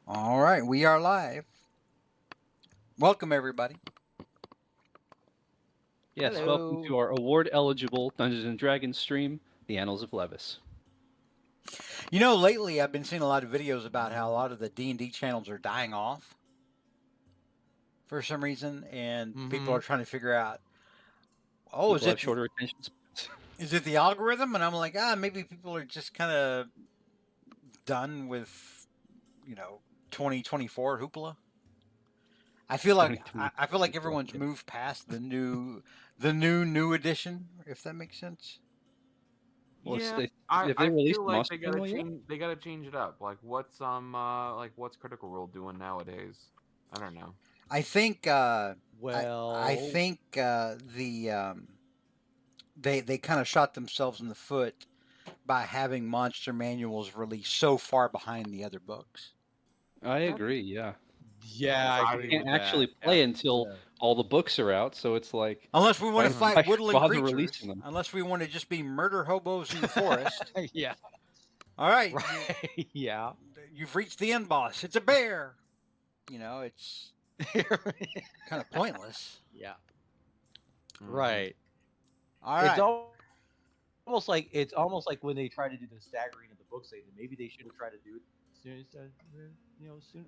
All right, we are live. Welcome, everybody. Yes, welcome Hello. to our award-eligible Dungeons and Dragons stream, The Annals of Levis. Lately I've been seeing a lot of videos about how a lot of the D&D channels are dying off for some reason, and people Mm-hmm. are trying to figure out, oh, People have shorter attention spans. is it the algorithm? And I'm like, maybe people are just kind of done with, you know, 2024 hoopla. I feel like I 2024 feel like people. everyone's Yeah. moved past the new edition, if that makes sense. Well, Yeah, they, I if they I released feel the like monster manual yet? they gotta change it up. Like what's Critical Role doing nowadays? I don't know. I think I Well, think they kind of shot themselves in the foot by having monster manuals released so far behind the other books. I That's agree. Yeah, yeah, I I agree mean, can't with actually that. play yeah. until Yeah. all the books are out. So it's like, Unless we want why, to Mhm. fight why woodland bother creatures, releasing them? unless we want to just be murder hobos in the forest. Yeah. All right, Right. Yeah. you've reached the end boss. It's a bear. It's kind of pointless. Yeah. Mhm. Right. All It's right. almost like when they try to do the staggering of the books, maybe they should try to do it soon as soon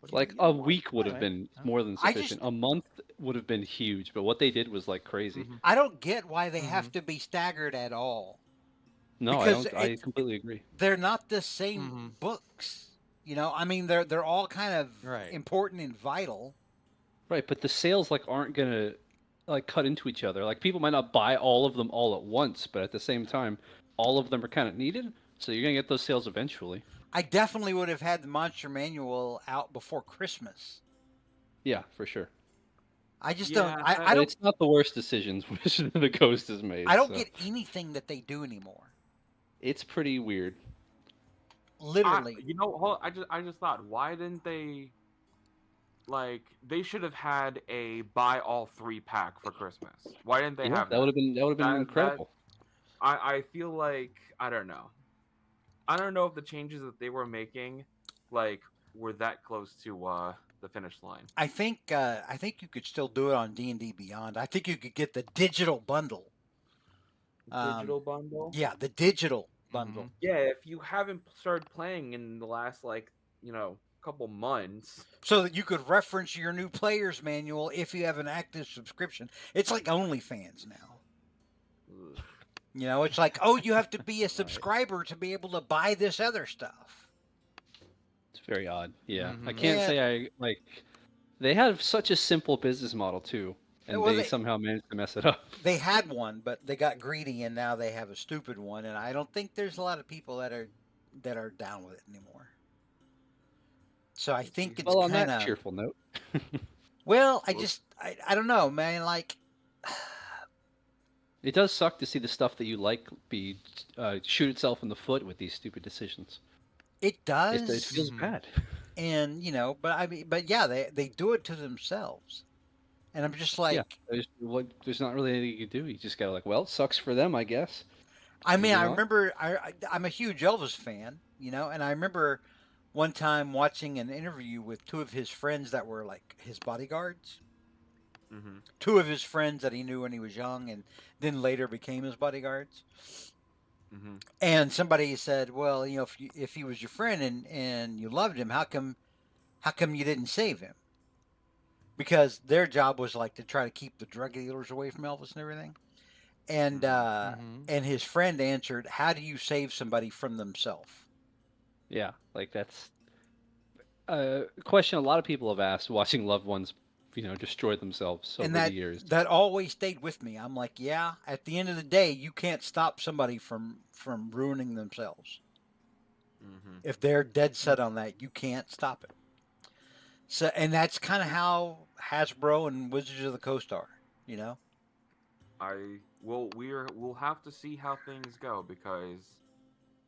put them Like a together. week would I have don't know. been more than I just sufficient. A month would have been huge, but what they did was like crazy. Mhm. I don't get why they have Mhm. to be staggered at all No, I because don't. I completely agree. they're not the same Mhm. books. I mean they're all kind of Right. important and vital. Right, but the sales like aren't gonna like cut into each other. Like people might not buy all of them all at once, but at the same time, all of them are kind of needed. So you're gonna get those sales eventually. I definitely would have had the Monster Manual out before Christmas. Yeah, for sure. I just don't. Yeah, I But don't. it's not the worst decisions which the Ghost has made. I don't So get anything that they do anymore. it's pretty weird. Literally, I just thought, why didn't they they should have had a buy all three pack for Christmas. Why didn't they Yeah, have that? that would have been That incredible. I feel like I don't know. I don't know if the changes that they were making like were that close to the finish line. I think you could still do it on D&D Beyond. I think you could get the digital bundle. Um, Digital bundle? yeah, the digital bundle. Mhm. Yeah, if you haven't started playing in the last couple months. So that you could reference your new player's manual if you have an active subscription. It's like OnlyFans now. Ugh. It's like, oh, you have to be a Right. subscriber to be able to buy this other stuff. It's very odd. Yeah, I Mhm. can't And say I like. They have such a simple business model too, and well, they somehow managed to mess it up. they had one, but they got greedy, and now they have a stupid one. And I don't think there's a lot of people that are down with it anymore. So I think it's Well, on kind that of cheerful note. well. I Well, just I don't know, man. Like It does suck to see the stuff that you like be shoot itself in the foot with these stupid decisions. it It feels does, Mhm. bad. and but I mean, but yeah, they do it to themselves, and I'm just Yeah, like, there's not really anything you can do. You just gotta like, well, it sucks for them, I guess. I mean, Moving I on. remember I'm a huge Elvis fan, and I remember one time watching an interview with two of his friends that were like his bodyguards. mhm. Two of his friends that he knew when he was young, and then later became his bodyguards. Mhm. And somebody said, "Well, if he was your friend and you loved him, how come you didn't save him?" Because their job was like to try to keep the drug dealers away from Elvis and everything. And Mhm. uh, Mhm. and his friend answered, "How do you save somebody from themselves?" Yeah, like that's a question a lot of people have asked watching loved ones, destroy themselves And over the that years. that always stayed with me. I'm like, yeah, at the end of the day, you can't stop somebody from ruining themselves. Mhm. If they're dead set on that, you can't stop it. So, and that's kind of how Hasbro and Wizards of the Coast are, you know. We'll have to see how things go because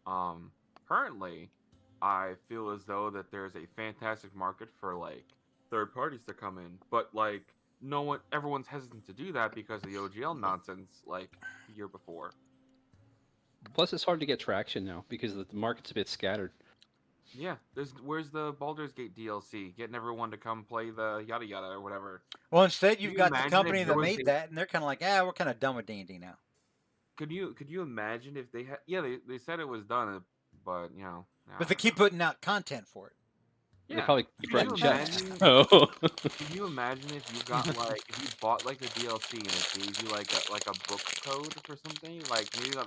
um currently I feel as though that there's a fantastic market for third parties to come in, but no one everyone's hesitant to do that because of the OGL nonsense the year before. Plus, it's hard to get traction now because the market's a bit scattered. Yeah, where's the Baldur's Gate DLC? Getting everyone to come play the yada yada or whatever. Well, instead Could you've you got the imagine company if there that was made that, and they're kind of like, we're kind of done with D&D now. could you imagine if they had? Yeah, they said it was done, but I But they don't keep know. putting out content for it. They Yeah, probably keep could you writing checks. imagine? Oh. Can you imagine if you got if you bought like the DLC and it gave you like a book code for something, like maybe not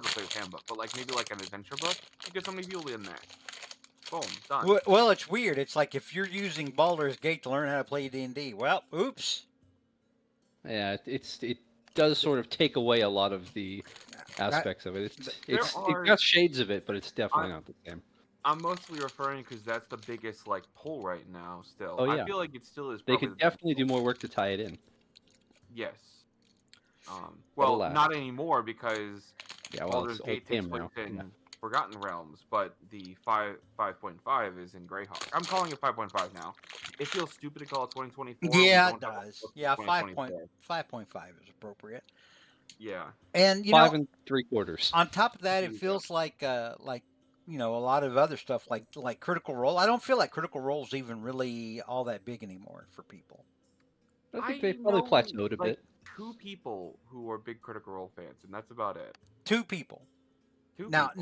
the player's handbook, but like maybe like an adventure book. You get so many people in there. Boom, done. Well, it's weird. It's like if you're using Baldur's Gate to learn how to play D&D. Well, oops. Yeah, it does sort of take away a lot of the aspects of it. It got shades of it, but it's definitely not the same. I'm mostly referring because that's the biggest like pull right now. Still, Oh, I yeah. feel like it still is. They Probably could the biggest definitely do pull. more work to tie it in. Yes. But Well, alas. not anymore because Yeah, well, Baldur's it's old Gate takes game place now. in Yeah. Forgotten Realms, but the 5.5 is in Greyhawk. I'm calling it 5.5 now. It feels stupid to call it 2024. We Yeah, don't it have a does. book for Yeah, 2024. 5.5 is appropriate. Yeah. And 5 3/4. on top of that, it There you feels like a lot of other stuff like Critical Role. I don't feel like Critical Role is even really all that big anymore for people. I think I they probably know plateaued a like bit. 2 people who are big Critical Role fans, and that's about it. 2 people. Two Now people.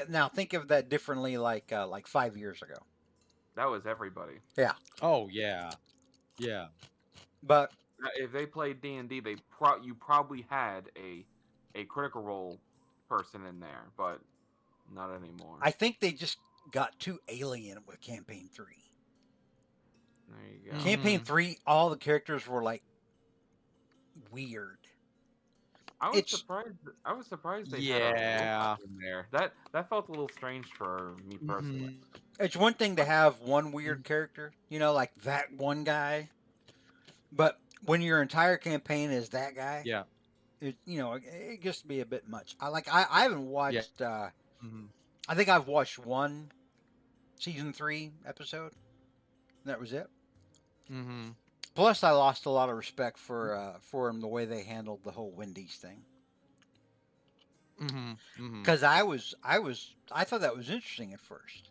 now think of that differently like 5 years ago. That was everybody. Yeah. Oh yeah, yeah. But If they played D&D, you probably had a Critical Role person in there, but not anymore. I think they just got too alien with Campaign 3. There you go. Campaign 3, all the characters were like weird. I was It's surprised. I was surprised they had a Yeah. robot in there. That felt a little strange for me personally. it's one thing to have one weird character, like that one guy, but when your entire campaign is that guy, Yeah. it gets to be a bit much. I haven't watched. Mhm. I think I've watched one season 3 episode. And that was it. Mhm. Plus, I lost a lot of respect for him the way they handled the whole Wendy's thing. Mhm. Mhm. Because I thought that was interesting at first.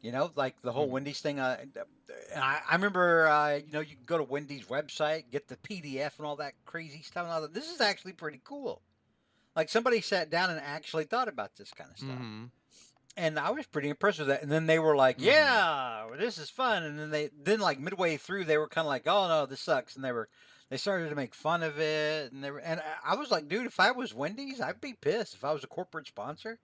Like the whole Mhm. Wendy's thing. And I remember, you could go to Wendy's website, get the PDF and all that crazy stuff. And I thought, this is actually pretty cool. Like somebody sat down and actually thought about this kind of stuff. Mhm. And I was pretty impressed with that. And then they were like, Mhm. "Yeah, this is fun." And then like midway through, they were kind of like, "Oh no, this sucks." And they started to make fun of it. And I was like, "Dude, if I was Wendy's, I'd be pissed if I was a corporate sponsor."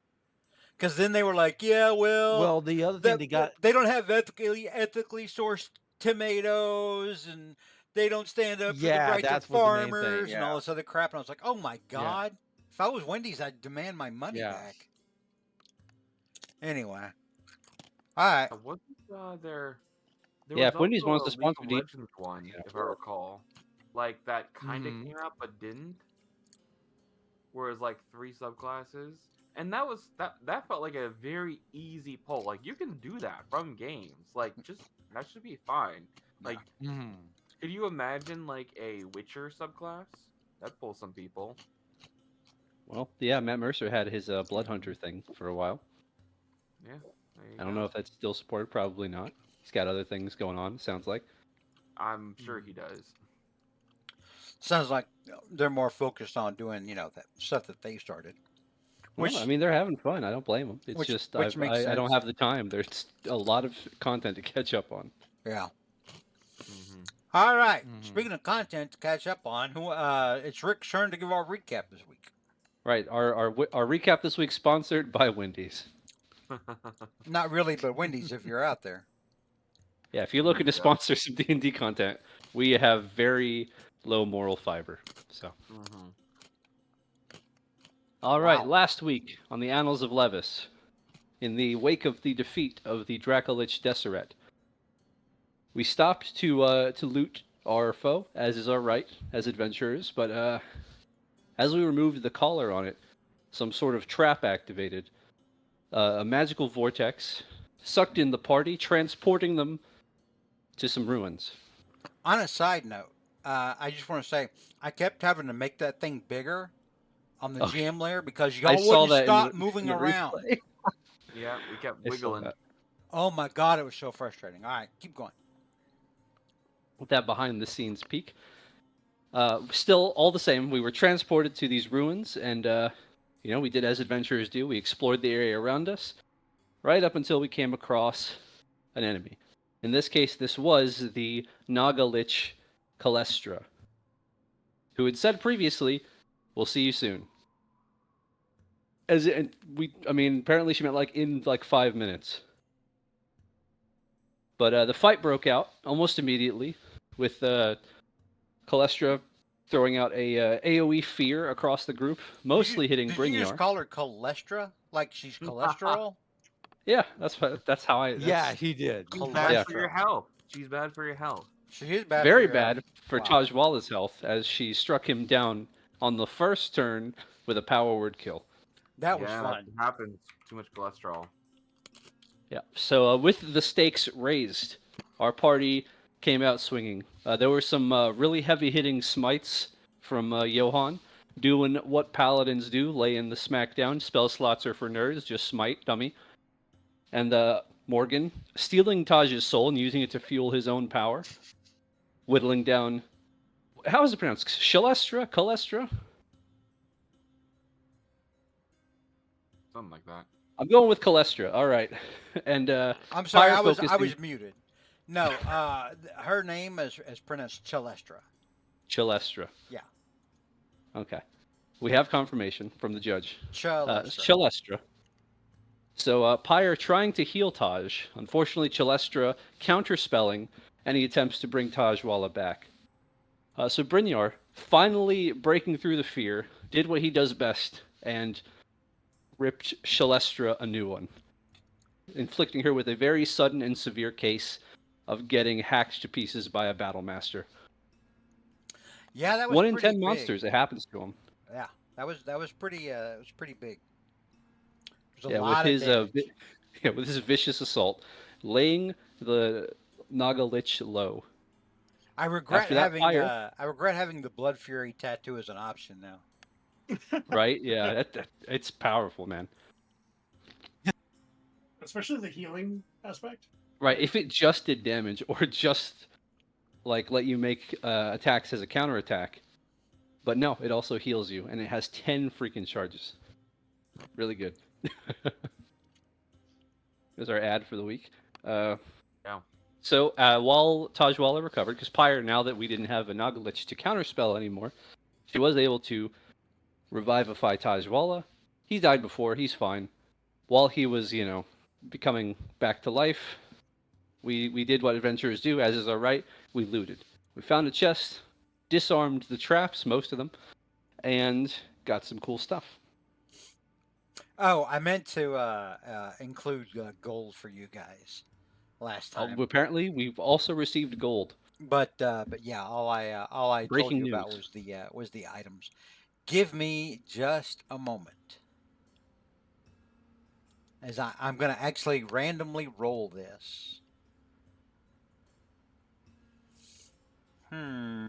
Because then they were like, "Yeah, Well, the other thing they got. they don't have ethically sourced tomatoes, and they don't stand up for the Yeah, rights of that was the main thing. farmers and Yeah. all this other crap." And I was like, "Oh my Yeah. god! If I was Wendy's, I'd demand my money Yeah. back." Anyway, all right. Wasn't there? There Yeah, was if Wendy's also wants a to League sponsor of D, Legends one, if I recall, like that kind of Mhm. came out but didn't. Whereas like 3 subclasses, and that felt like a very easy pull. Like you can do that from games. Like just that should be fine. Like, Mhm. could you imagine like a Witcher subclass? That pulls some people. well, yeah, Matt Mercer had his Blood Hunter thing for a while. Yeah, there you I don't go. know if that's still supported. Probably not. He's got other things going on. Sounds like. I'm sure he does. Sounds like they're more focused on doing, that stuff that they started. Well, I mean, they're having fun. I don't blame them. It's which- just which makes I don't sense. have the time. There's a lot of content to catch up on. Yeah. Mm-hmm. All right. Mhm. Speaking of content to catch up on, it's Rick's turn to give our recap this week. Right. Our recap this week sponsored by Wendy's. Not really, but Wendy's if you're out there. Yeah, if you're looking to Yeah. sponsor some D&D content, we have very low moral fiber. So. Mm-hmm. All right, Wow. last week on the Annals of Levis, in the wake of the defeat of the Dracolich Deseret, we stopped to loot our foe, as is our right as adventurers. But as we removed the collar on it, some sort of trap activated. A magical vortex sucked in the party, transporting them to some ruins. On a side note, I just want to say I kept having to make that thing bigger on the GM layer because I y'all saw wouldn't that stop in moving the around. replay. Yeah, we kept I saw wiggling. that. Oh my god, it was so frustrating. All right, keep going. With that behind the scenes peek. Still, all the same, we were transported to these ruins, and we did as adventurers do. We explored the area around us, right up until we came across an enemy. In this case, this was the Naga Lich Calestra, who had said previously, "We'll see you soon." Apparently she meant like in like 5 minutes. But the fight broke out almost immediately, with Calestra throwing out a AOE fear across the group, mostly hitting Did you just Brynjar. call her Cholestra? Like she's cholesterol? Yeah, that's how I. Yeah, That's he did. She's bad for Cholesterol. your health. She's bad for your health. She is bad very for your bad health. for Wow. Tajwala's health, as she struck him down on the first turn with a power word kill. That was Yeah, fun. that happens. Too much cholesterol. Yeah. So with the stakes raised, our party came out swinging. There were some really heavy-hitting smites from Johan, doing what paladins do, laying the smackdown. Spell slots are for nerds, just smite, dummy. And Morgan, stealing Taj's soul and using it to fuel his own power, whittling down. How is it pronounced? Shalestra? Calestra? Something like that. I'm going with Calestra. All right. And I'm sorry, Pyre I focusing. was muted. No, her name is pronounced Cholestra. Chalestra. Yeah. Okay. We have confirmation from the judge. Cholestra. Chalestra. So Pyre trying to heal Taj. Unfortunately, Chalestra counterspelling any attempts to bring Tajwala back. So Brynjar, finally breaking through the fear, did what he does best and ripped Chalestra a new one, inflicting her with a very sudden and severe case of getting hacked to pieces by a battle master. Yeah, that was 1 in pretty 10 big. monsters, it happens to him. Yeah, that was pretty. It was pretty big. There's a Yeah, lot of damage. with his vicious assault, laying the Naga Lich low. I regret After that having fire, I regret having the Blood Fury tattoo as an option now. right? Yeah, it's powerful, man. Especially the healing aspect. Right, if it just did damage or just like let you make attacks as a counterattack, but no, it also heals you, and it has 10 freaking charges. Really good. There's our ad for the week. Yeah. So while Tajwala recovered, because Pyre, now that we didn't have a Naga Lich to counterspell anymore, she was able to revivify Tajwala. He died before, he's fine. While he was, becoming back to life, we did what adventurers do, as is our right. We looted. We found a chest, disarmed the traps, most of them, and got some cool stuff. Oh, I meant to include gold for you guys last time. Apparently, we've also received gold. But yeah, all I told Breaking you about news. was the items. Give me just a moment, as I'm going to actually randomly roll this. We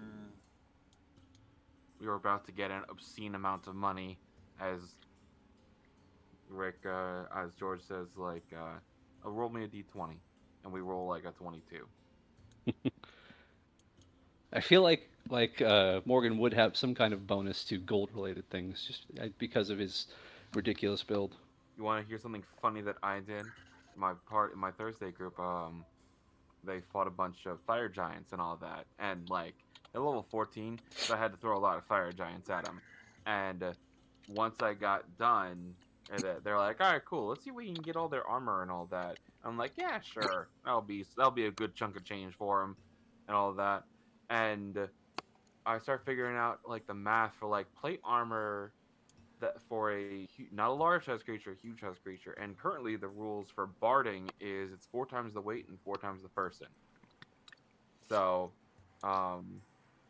were about to get an obscene amount of money, as Rick, as George says, roll me a d20, and we roll like a 22. I feel like Morgan would have some kind of bonus to gold-related things, just because of his ridiculous build. You want to hear something funny that I did? In my Thursday group, they fought a bunch of fire giants and all that, and they're level 14, so I had to throw a lot of fire giants at them. And once I got done, they're like, "All right, cool. Let's see if we can get all their armor and all that." I'm like, "Yeah, sure. That'll be a good chunk of change for them, and all that." And I start figuring out the math for plate armor that for not a large size creature, a huge size creature. And currently the rules for barding is it's 4 times the weight and 4 times the person. So,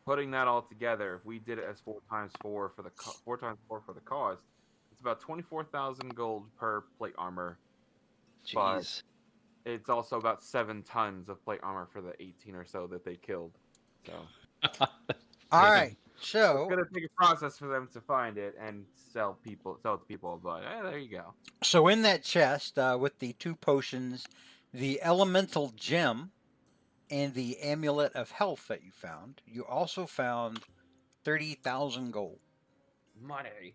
putting that all together, if we did it as 4 times 4 for the 4 times 4 for the cost, it's about 24,000 gold per plate armor. Jeez. But it's also about 7 tons of plate armor for the 18 or so that they killed. So. All right, so it's gonna take a process for them to find it and sell it to people. But there you go. So in that chest with the 2 potions, the elemental gem, and the amulet of health that you found. You also found 30,000 gold. Money.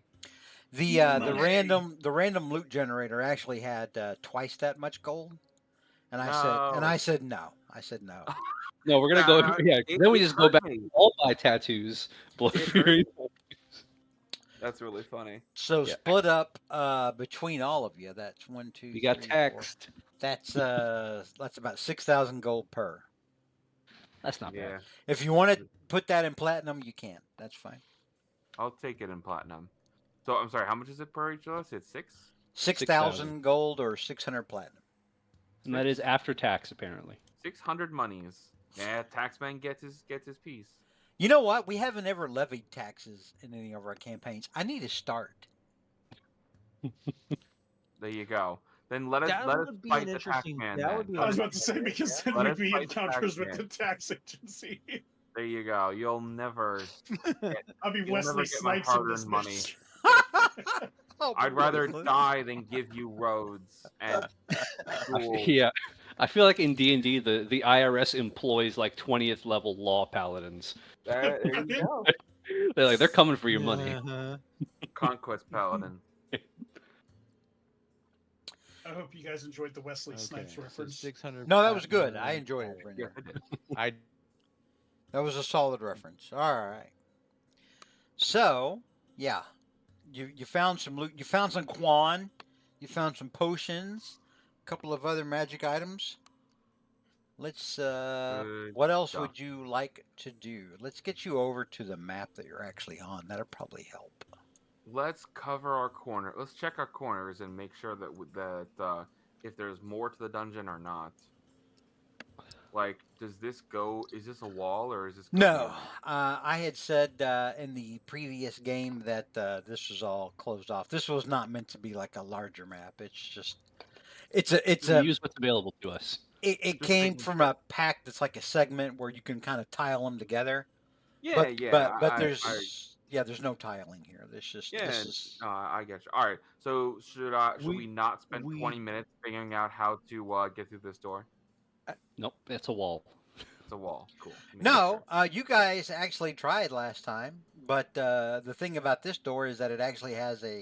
The Money. random loot generator actually had twice that much gold, and I No. said no. I said no. No, we're gonna Nah, go. nah, Yeah, it, then we it just go hurt back. me. All buy tattoos. Blood It hurt Fury. That's really funny. So Yeah. split up between all of you. That's one, two, We got three, four. text. That's about 6,000 gold per. That's not bad. Yeah, If you want to put that in platinum, you can. That's fine. I'll take it in platinum. So I'm sorry, how much is it per each of us? It's 6? 6,000 gold or 600 platinum. And that is after tax, apparently. 600 monies. Yeah, taxman gets his piece. You know what? We haven't ever levied taxes in any of our campaigns. I need to start. There you go. Then let us That let us would be fight an the interesting. taxman. That Then would be. I was about to say because then Let we'd us be fight the encounters with taxman. the tax agency. There you go. You'll never I'll be you'll Wesley never get my Snipes in this hard-earned money. bitch. Oh, I'd rather Wesley. die than give you roads and jewels. Yeah, I feel like in D&D the IRS employs like 20th level law paladins. There you go. They're coming for your money. Uh-huh. Conquest paladin. I hope you guys enjoyed the Wesley Snipes So reference. 600. No, that was good. I platinum. enjoyed it, Alright. Brenda. Yes, it is. I That was a solid reference. All right. So, yeah, you found some loot. You found some quan. You found some potions. A couple of other magic items. Let's. Good What else stuff. would you like to do? Let's get you over to the map that you're actually on. That'll probably help. Let's cover our corner. Let's check our corners and make sure that if there's more to the dungeon or not. Like, does this go? Is this a wall or is this? No, I had said in the previous game that this was all closed off. This was not meant to be like a larger map. It's just, it's We a, use what's available to us. it Just came making from sure. a pack that's like a segment where you can kind of tile them together. Yeah, But yeah. there's no tiling here. There's just Yeah, this is I get you. All right. So should we We- not spend we- 20 minutes figuring out how to get through this door? Nope, it's a wall. It's a wall. Cool. Making no. sure. You guys actually tried last time, but the thing about this door is that it actually has a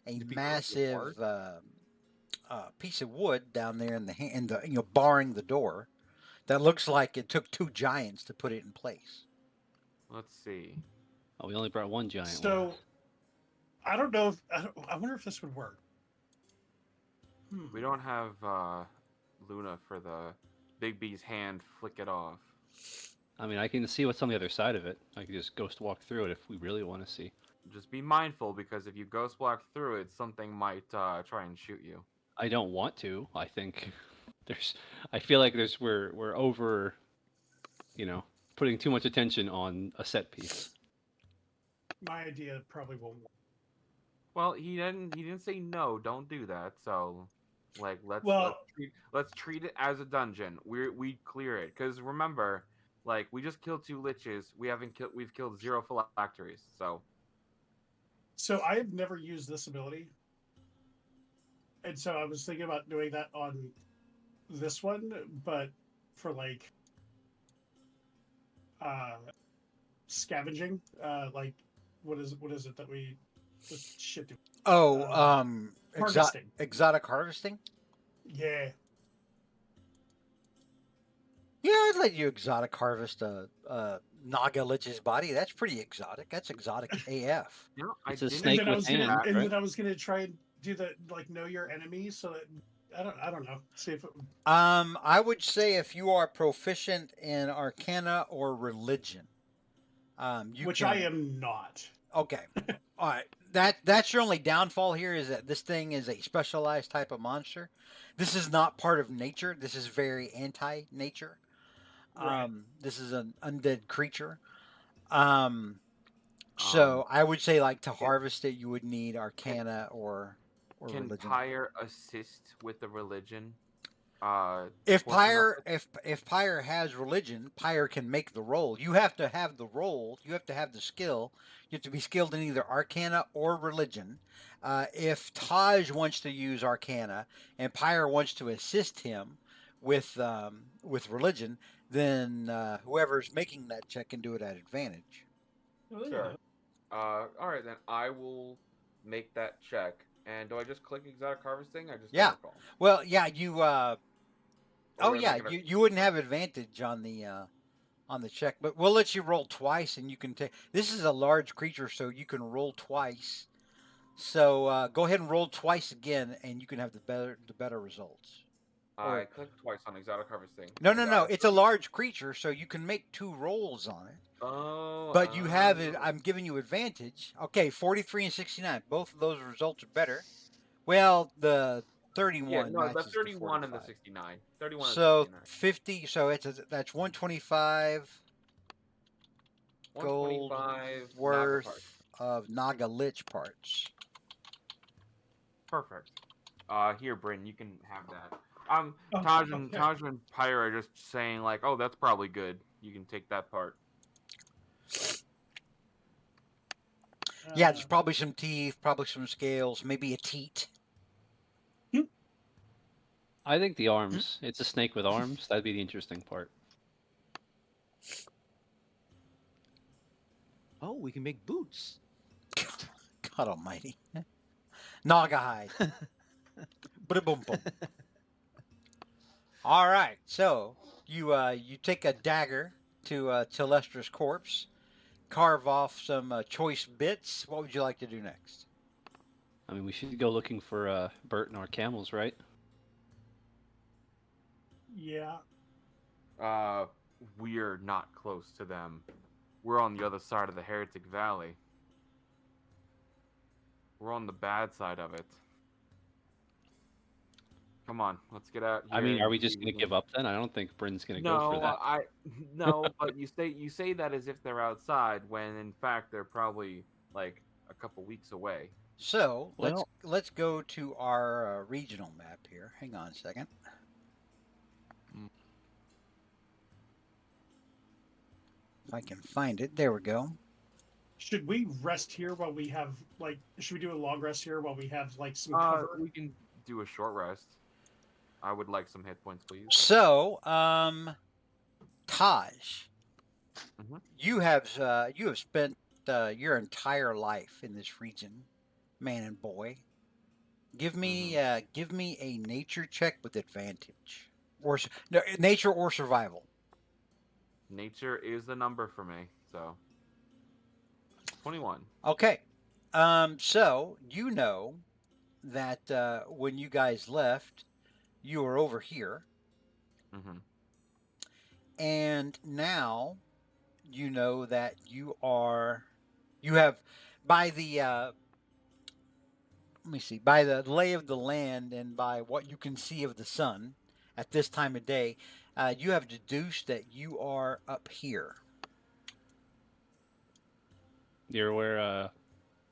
It becomes massive apart? piece of wood down there in the barring the door. That looks like it took two giants to put it in place. Let's see. Oh, we only brought one giant one. So, I don't know. I wonder if this would work. We don't have Luna for the Big B's hand. Flick it off. I mean, I can see what's on the other side of it. I can just ghost walk through it if we really want to see. Just be mindful because if you ghost walk through it, something might try and shoot you. I don't want to. I think I feel like we're over, putting too much attention on a set piece. My idea probably won't work. Well, he didn't say no. Don't do that. So, like, Well- let's treat it as a dungeon. We clear it because remember, like, we just killed 2 liches. We've killed 0 phylacteries. So I have never used this ability, and so I was thinking about doing that on this one, but for like scavenging, like what is it that we what shit do? Oh, Harvesting. exotic harvesting. Yeah, Yeah, I'd let you exotic harvest a Naga Lich's body. That's pretty exotic. That's exotic AF. You know, It's a didn't snake and then I with was gonna hands, and right? then I was gonna try and do the like know your enemy, so that I don't know. See if it, I would say if you are proficient in Arcana or Religion, which I am not. Okay, all right. That's your only downfall here is that this thing is a specialized type of monster. This is not part of nature. This is very anti-nature. Right. This is an undead creature. So I would say like to harvest it, you would need Arcana or Can Religion. Pyre assist with the religion? If portion of Pyre it? if Pyre has Religion, Pyre can make the roll. You have to have the roll. You have to have the skill. You have to be skilled in either Arcana or Religion. If Taj wants to use Arcana and Pyre wants to assist him with religion, then whoever's making that check can do it at advantage. Oh, there you Sure. go. All right then. I will make that check. And do I just click exotic harvesting? I just don't Yeah. recall. Well, yeah, you. Or Oh would I yeah, make it you wouldn't have advantage on the check, but we'll let you roll twice, and you can take. This is a large creature, so you can roll twice. So go ahead and roll twice again, and you can have the better results. I Or clicked twice on exotic harvesting. no, I no, got no. a It's a 30. large creature, so you can make 2 rolls on it. Oh, But you have it. oh. I'm giving you advantage. Okay, 43 and 69. Both of those results are better. Well, the Yeah, 31 no, the matches the 31 and the 45. 69. 31 and So 69. 50. So that's 125 gold 125 Naga parts. worth of Naga Lich parts. Perfect. Here, Bryn, you can have that. Oh, Taj okay. and Pyre are just saying like, oh, that's probably good. You can take that part. Yeah, there's probably some teeth, probably some scales, maybe a teat. I think the arms. It's a snake with arms. That'd be the interesting part. Oh, we can make boots. God Almighty. Naga hide. Boom boom. All right, so you take a dagger to Telestra's corpse, carve off some choice bits. What would you like to do next? I mean, we should go looking for Bert and our camels, right? Yeah. We're not close to them. We're on the other side of the Heretic Valley. We're on the bad side of it. Come on, let's get out here. I mean, are and we see just if gonna we give can- up then? I don't think Bryn's gonna go for No, that. no, but you say that as if they're outside when in fact they're probably like a couple weeks away. So Well- let's go to our regional map here. Hang on a second. If I can find it, there we go. Should we rest here while we have like? Should we do a long rest here while we have like some cover? We can do a short rest. I would like some hit points, please. So, Taj, Mhm. you have spent your entire life in this region, man and boy. Give me a nature check with advantage, or no, nature or survival. Nature is the number for me, so 21. Okay. So you know that when you guys left, you were over here, Mm-hmm. and now you know that you have by the let me see, by the lay of the land and by what you can see of the sun at this time of day, you have deduced that you are up here. Near where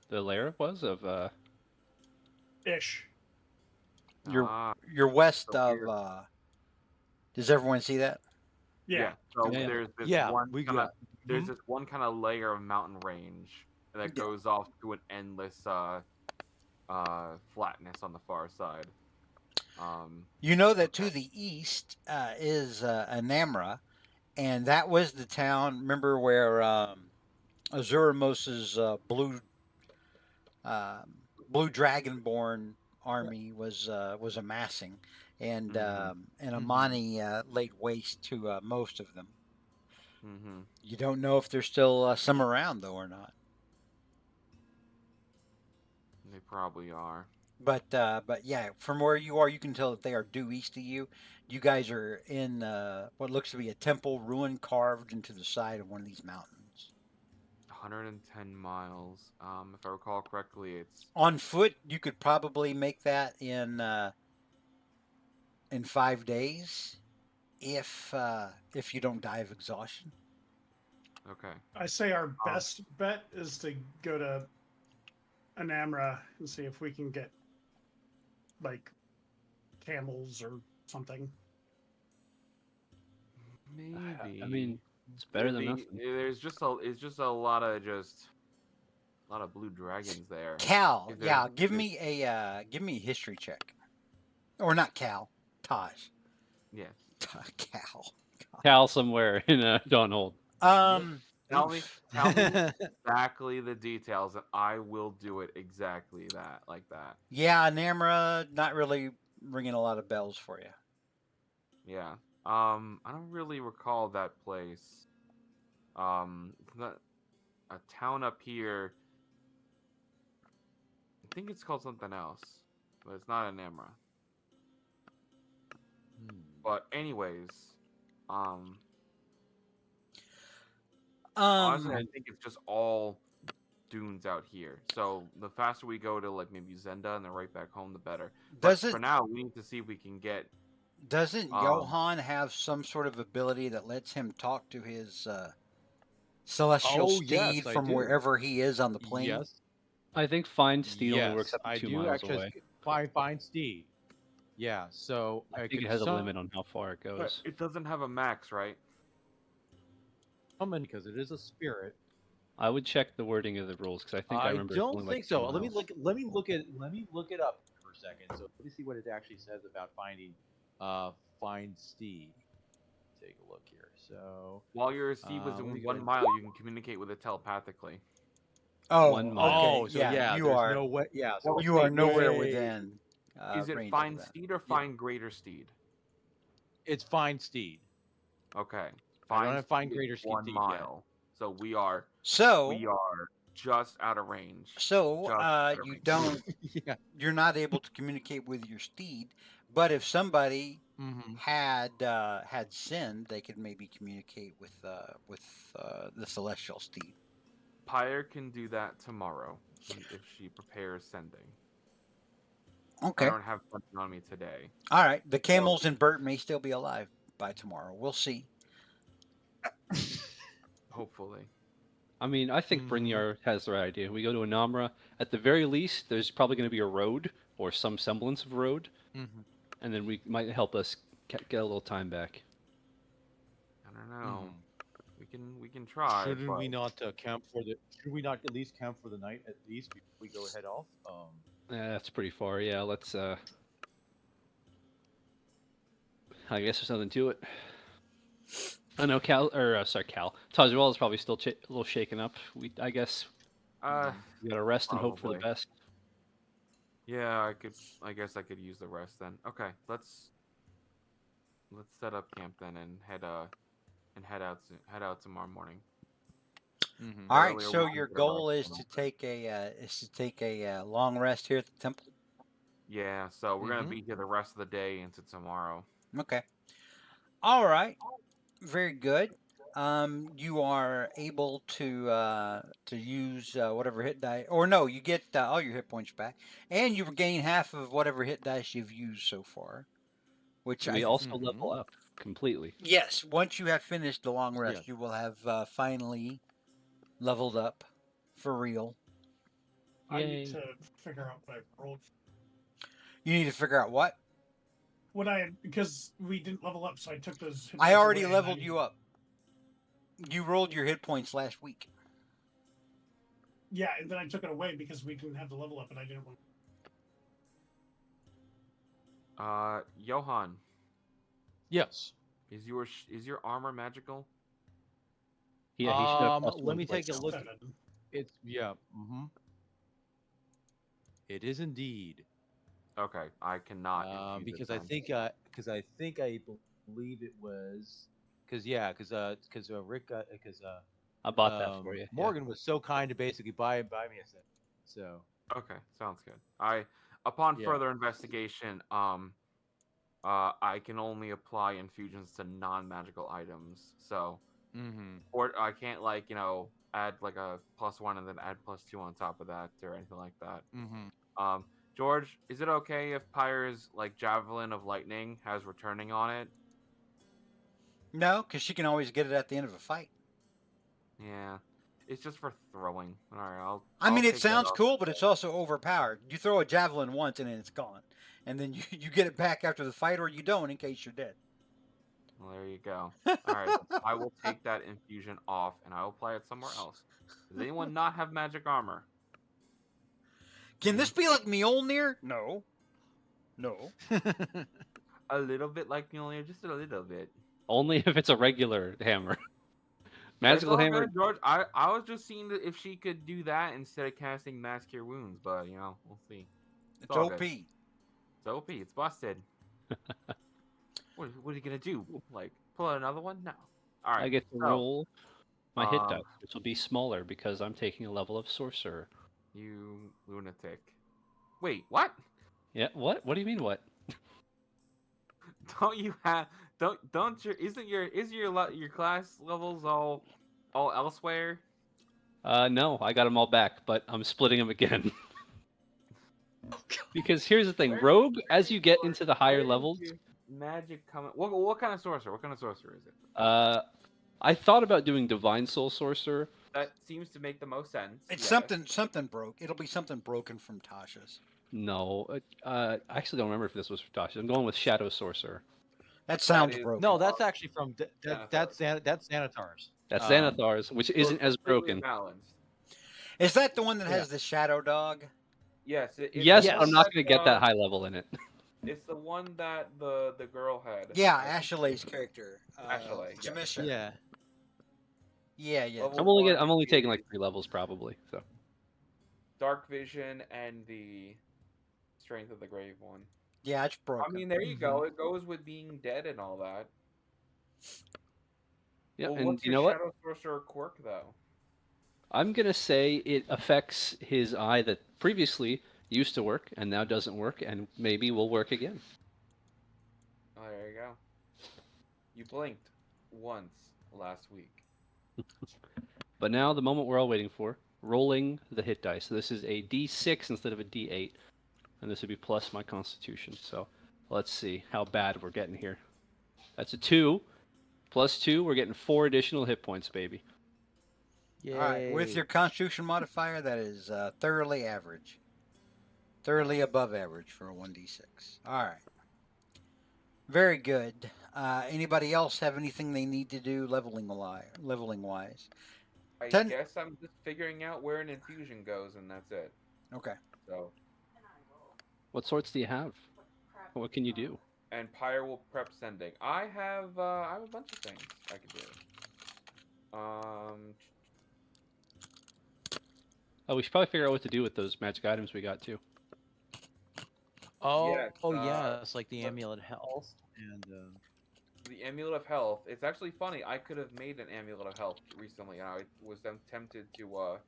the lair was of Ish. You're west so of. we're- Does everyone see that? Yeah. So Yeah. there's this Yeah, one we kind of got. there's Mhm. this one kind of layer of mountain range that Yeah. goes off to an endless flatness on the far side. You know that to the east is Anamra, and that was the town. Remember where Azuramos's blue dragonborn army was amassing, and Amani laid waste to most of them. Mm-hmm. You don't know if there's still some around though or not. They probably are. But yeah, from where you are, you can tell that they are due east of you. You guys are in what looks to be a temple ruin carved into the side of one of these mountains. 110 miles. If I recall correctly, it's On foot, you could probably make that in 5 days, if you don't die of exhaustion. okay. I say our best bet is to go to Anamra and see if we can get like camels or something. Maybe. I mean, it's better than nothing. It's just a lot of blue dragons there. Cal, Is there- yeah, give is- me a history check, or not Cal, Taj. Yes. Cal. Cal somewhere in Dawnhold. Um, Tell me oof. exactly the details, and I will do it exactly like that. Yeah, Namra, not really ringing a lot of bells for you. Yeah. I don't really recall that place. It's not a town up here. I think it's called something else, but it's not in Namra. But anyways, um, honestly, I Um, think it's just all dunes out here. So the faster we go to like maybe Zenda and then right back home, the better. But for doesn't now, we need to see if we can get. doesn't Um, Johann have some sort of ability that lets him talk to his celestial Oh yes, steed I from do. wherever he is on the plane? Yes, I think Find Steed only works yes, up to I 2 do miles actually. away. Find Steed. Yeah, so I I think it could has a limit on how far it but goes. it doesn't have a max, right? summon because it is a spirit. I would check the wording of the rules because I think I I remember it's don't only like think 2 so. Let me miles. look. Let me look at. Let me look it up for a second. So let me see what it actually says about finding. Find Steed. Take a look here. So. While your steed was Let me doing go. 1 mile, you can communicate with it telepathically. Oh, 1 mile. okay. Oh, so Yeah, yeah, you there's are no way. Yeah, so Well, it's you no are nowhere way. within Is it range of find that. steed or Yeah, find greater steed? it's Find Steed. Okay, I don't find have Find steed is Greater 1 Steed yet. mile, so So, we are just out of range. so Just out of you range. don't, Yeah. you're not able to communicate with your steed, but if somebody Mm-hmm. had sinned, they could maybe communicate with the celestial steed. Pyre can do that tomorrow if she prepares sending. I Okay. don't have something on me today. All right. The So camels and Bert may still be alive by tomorrow. We'll see. hopefully. I mean, I think Mhm. Brynjar has the right idea. We go to Anamra. At the very least, there's probably going to be a road or some semblance of road, Mm-hmm. and then we might help us get a little time back. I don't know. Mhm. We can try, Shouldn't but we not camp for the? Should we not at least camp for the night at least before we go head off? That's pretty far. Yeah, let's. I guess there's nothing to it. I know Cal, or sorry, Cal. Tazwell is probably still a little shaken up. I guess uh, we gotta rest and hope for the probably. best. Yeah, I guess I could use the rest then. Okay, let's set up camp then and head out tomorrow morning. Mm-hmm. All right. Earlier we So can your get our goal is to take a long rest here at the temple. Yeah, so we're gonna Mm-hmm. be here the rest of the day into tomorrow. Okay. All right. Very good. You are able to use whatever hit die, or no, you get all your hit points back, and you regain half of whatever hit dice you've used so far. Which We I also Mm-hmm. level up completely. yes, once you have finished the long Yes. rest, you will have finally leveled up for real. I need Yay! to figure out what I rolled. You need to figure out what What I because we didn't level up, so I took those. Hit I points already away, and I leveled need you to- up. You rolled your hit points last week. Yeah, and then I took it away because we didn't have the level up, and I didn't want. Johan, Yes. is your armor magical? Yeah, he should have plus Let one me plate take a count. look. 7. It's yeah. Mm-hmm. It is indeed. Okay, I cannot infuse it Because then. I believe it was because Rick because I bought that for you. Yeah. Morgan was so kind to basically buy me a set. So Okay, sounds good. Upon yeah. further investigation, I can only apply infusions to non-magical items. So, Mm-hmm. or I can't add like a +1 and then add +2 on top of that or anything like that. Mm-hmm. Um, George, is it okay if Pyre's like javelin of lightning has returning on it? No, because she can always get it at the end of a fight. Yeah, it's just for throwing. All right, I I'll mean, it take that sounds off. cool, but it's also overpowered. You throw a javelin once and then it's gone, and then you get it back after the fight, or you don't in case you're dead. Well, there you go. All right, I will take that infusion off and I will apply it somewhere else. Does anyone not have magic armor? Can this be like Mjolnir? No. No. a little bit like Mjolnir, just a little bit. Only if it's a regular hammer. It's Magical all hammer. good, George. I was just seeing if she could do that instead of casting Mass Cure Wounds, but we'll see. It's all OP. good. It's OP. It's busted. What are you gonna do? Like pull out another one? No. All right. I get to so, roll my hit dice, um, which will be smaller because I'm taking a level of sorcerer. You lunatic. Wait, what? Yeah. What? What do you mean? What? Don't you have? Don't your? Isn't your class levels all elsewhere? No, I got them all back, but I'm splitting them again. Because here's the thing, Rogue, as you get into the higher Where did levels, your magic come? What kind of sorcerer? What kind of sorcerer is it? I thought about doing Divine Soul Sorcerer. That seems to make the most sense. It's yes. something broke. It'll be something broken from Tasha's. No, I actually don't remember if this was for Tasha. I'm going with Shadow Sorcerer. That sounds is- broken. No, that's actually from that's Xanathars. Xanathars. That's Um, Xanathar's, which isn't as Completely broken. balanced. Is that the one that Yeah. has the shadow dog? Yes. Yes, Yes. but I'm not going to get that high level in it. It's the one that the girl had. Yeah, Ashley's character. Ashley, yes. Jamisha. yeah. Yeah. Level I'm one only is taking like 3 levels probably. So Dark Vision and the Strength of the Grave one. Yeah, it's broken. I mean, there you go. It goes with being dead and all that. yeah, Well, and what's you your know what? Shadow Sorcerer quirk though? I'm going to say it affects his eye that previously used to work and now doesn't work and maybe will work again. Oh, there you go. You blinked once last week. But now the moment we're all waiting for, rolling the hit dice. So this is a D6 instead of a D8, and this would be plus my Constitution. So let's see how bad we're getting here. That's a 2. Plus 2, we're getting 4 additional hit points, baby. Yay. All right, with your Constitution modifier, that is thoroughly average. Thoroughly above average for a 1d6. All right. Very good. Anybody else have anything they need to do leveling wise? I 10 guess I'm just figuring out where an infusion goes, and that's it. Okay. So, What sorts do you have? What can you do? and Pyre will prep sending. I have a bunch of things I can do. Oh, we should probably figure out what to do with those magic items we got too. Oh, Yes, yeah, it's like the but- Amulet Health and the Amulet of Health. It's actually funny. I could have made an Amulet of Health recently, and I was then tempted to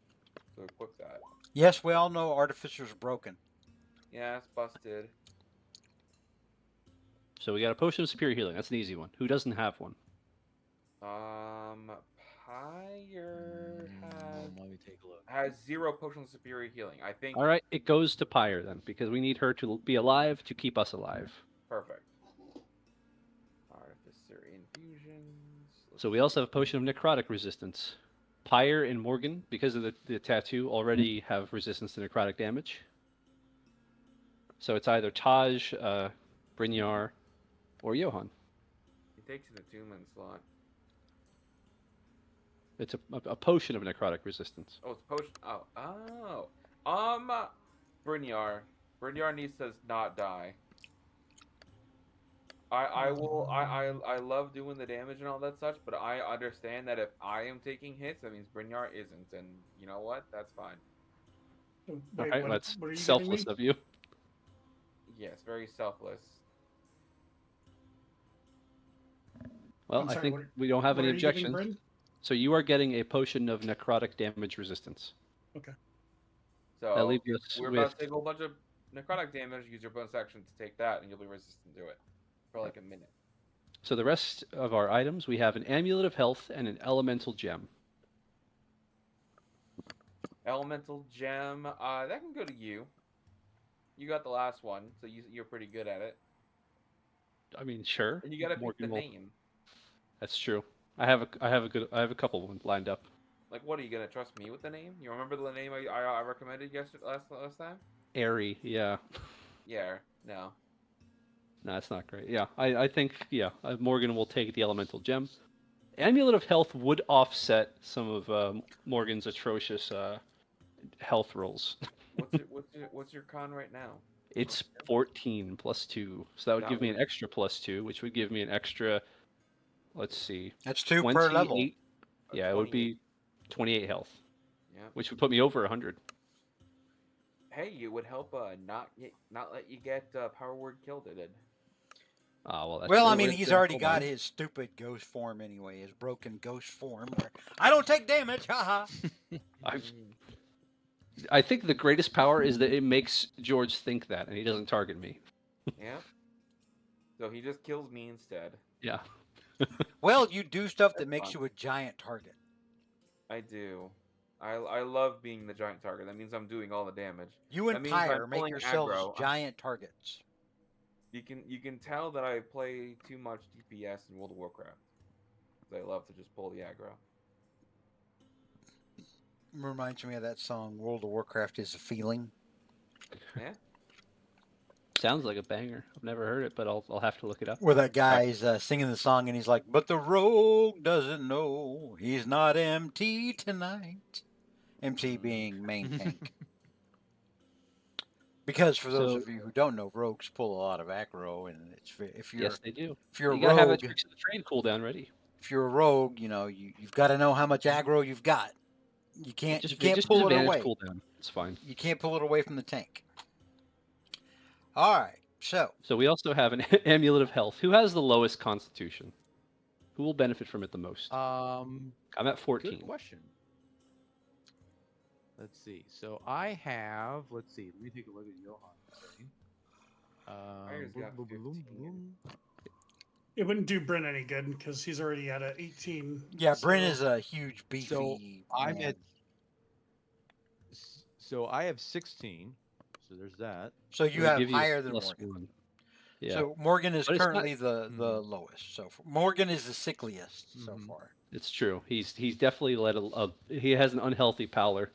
equip that. Yes, we all know Artificer's broken. Yeah, it's busted. So we got a potion of superior healing. That's an easy one. Who doesn't have one? Pyre let me take a look. has 0 potions of superior healing. I think. All right, it goes to Pyre then, because we need her to be alive to keep us alive. Perfect. Artificer infusions. So we also have a potion of necrotic resistance. Pyre and Morgan, because of the tattoo, already have resistance to necrotic damage. So it's either Taj, Brynjar, or Johan. He takes an attunement slot. It's a potion of necrotic resistance. Oh, it's potion. Brynjar. Brynjar needs to not die. I love doing the damage and all that such, but I understand that if I am taking hits, that means Brynjar isn't, and you know what? That's fine. So, All wait, right, what that's are you giving selfless me? of you. Yes, very selfless. Well, I'm I sorry, think what- we don't have What any are you giving objections. Bryn? So you are getting a potion of necrotic damage resistance. So That leaves us we're with about to take a whole bunch of necrotic damage. Use your bonus action to take that, and you'll be resistant to it for like a minute. So the rest of our items, we have an amulet of health and an elemental gem. Elemental gem, that can go to you. You got the last one, so you're pretty good at it. I mean, sure. And you gotta pick the Morgan will- name. That's true. I have a couple ones lined up. Like, what are you gonna trust me with the name? You remember the name I recommended last time? Airy, yeah. Yeah, no. No, that's not great. Yeah, I think, Morgan will take the elemental gem. Amulet of health would offset some of Morgan's atrocious health rolls. What's your con right now? It's 14 plus 2. So that would That give me would- an extra plus 2, which would give me an extra, let's see, That's 2 per level. 28. Yeah, it would be 28 health, Yeah. which would put me over 100. Hey, it would help not let you get Power Word killed. It did. Ah, well, that's Well, I true. mean, It's he's gonna already hold got on. his stupid ghost form anyway, his broken ghost form. Where I don't take damage, haha. I think the greatest power is that it makes George think that, and he doesn't target me. Yeah. So he just kills me instead. Yeah. Well, you do stuff that That's makes fun. you a giant target. I do. I love being the giant target. That means I'm doing all the damage. You That and means I'm Pyre make pulling yourselves aggro. giant targets. You can tell that I play too much DPS in World of Warcraft. 'Cause I love to just pull the aggro. Reminds me of that song, World of Warcraft is a Feeling. Yeah. Sounds like a banger. I've never heard it, but I'll have to look it up. Where that guy's singing the song and he's like, but the rogue doesn't know he's not MT tonight. MT being main tank. Because for those So- of you who don't know, rogues pull a lot of aggro, and if you're Yes, they do. if you're You a gotta have that rogue, tricks of the trade cooldown ready. if you're a rogue, you know you've got to know how much aggro you've got. You can't Just pull it advantage away. cooldown. It's fine. You can't pull it away from the tank. All right, so So we also have an amulet of health. Who has the lowest constitution? Who will benefit from it the most? I'm at 14. Good question. Let's see. So I have. Let's see. Let me take a look at Johan's thing. Pyre's got 15. It wouldn't do Bryn any good because he's already at a 18. yeah, Bryn so- is a huge beefy. So I'm man. at. So I have 16. So there's that. So you It'll have give you a higher than plus Morgan. 1. Yeah, So Morgan is But it's not- currently the lowest. So Morgan is the sickliest so Mhm. far. it's true. He's definitely led he has an unhealthy pallor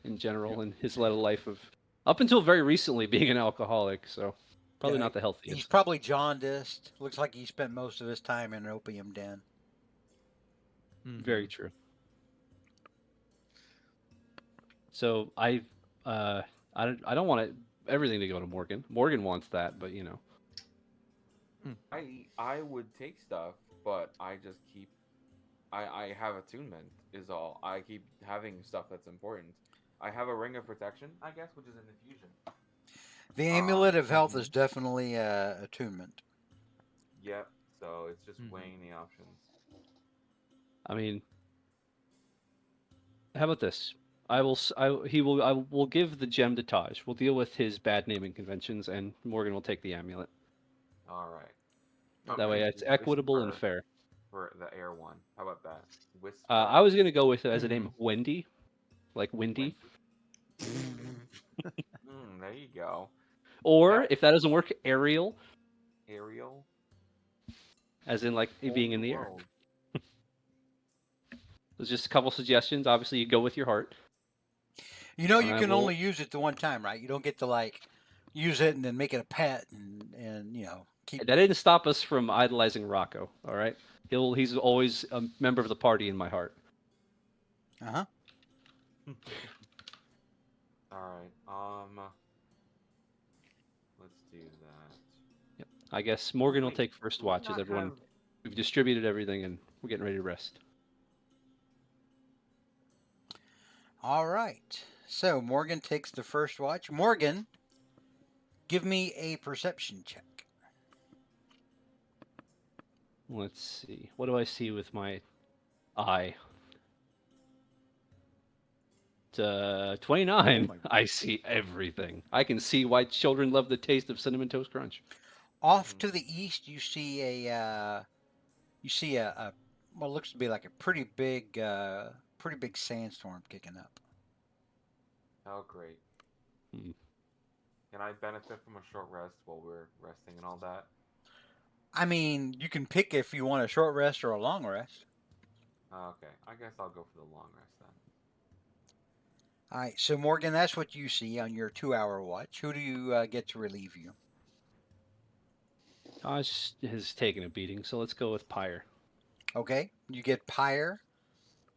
in general in his led a life of up until very recently being an alcoholic. So probably Yeah, not the healthiest. He's probably jaundiced. Looks like he spent most of his time in an opium den. Very true. So I don't want everything to go to Morgan. Morgan wants that, but you know. I would take stuff, but I just keep. I have attunement is all. I keep having stuff that's important. I have a ring of protection, I guess, which is an infusion. The amulet of health is definitely attunement. Yep. So it's just Mhm. weighing the options. I mean, how about this? I will give the gem to Taj. We'll deal with his bad naming conventions, and Morgan will take the amulet. All right. That way, it's equitable and Whisper fair. for the air one. How about that? Whisper. I was gonna go with as a name Wendy, like Windy, There you go. or That- if that doesn't work, Ariel, Ariel. as in like being in the air. World. There's just a couple suggestions. Obviously, you go with your heart. You know, you I can will- only use it the one time, right? You don't get to like use it and then make it a pet and you know keep. That didn't stop us from idolizing Rocco. All right, he's always a member of the party in my heart. Uh huh. All right. Let's do that. I guess Morgan will Wait, take first do we watch as not everyone. have- We've distributed everything and we're getting ready to rest. All right. So Morgan takes the first watch. Morgan, give me a perception check. Let's see. What do I see with my eye? 29. Oh my I see everything. I can see why children love the taste of Cinnamon Toast Crunch. Off to the east, you see a what looks to be like a pretty big sandstorm kicking up. Oh, great. Hmm. Can I benefit from a short rest while we're resting and all that? I mean, you can pick if you want a short rest or a long rest. Okay. I guess I'll go for the long rest then. All right, so Morgan, that's what you see on your 2-hour watch. Who do you get to relieve you? Taj has taken a beating, so let's go with Pyre. Okay, you get Pyre.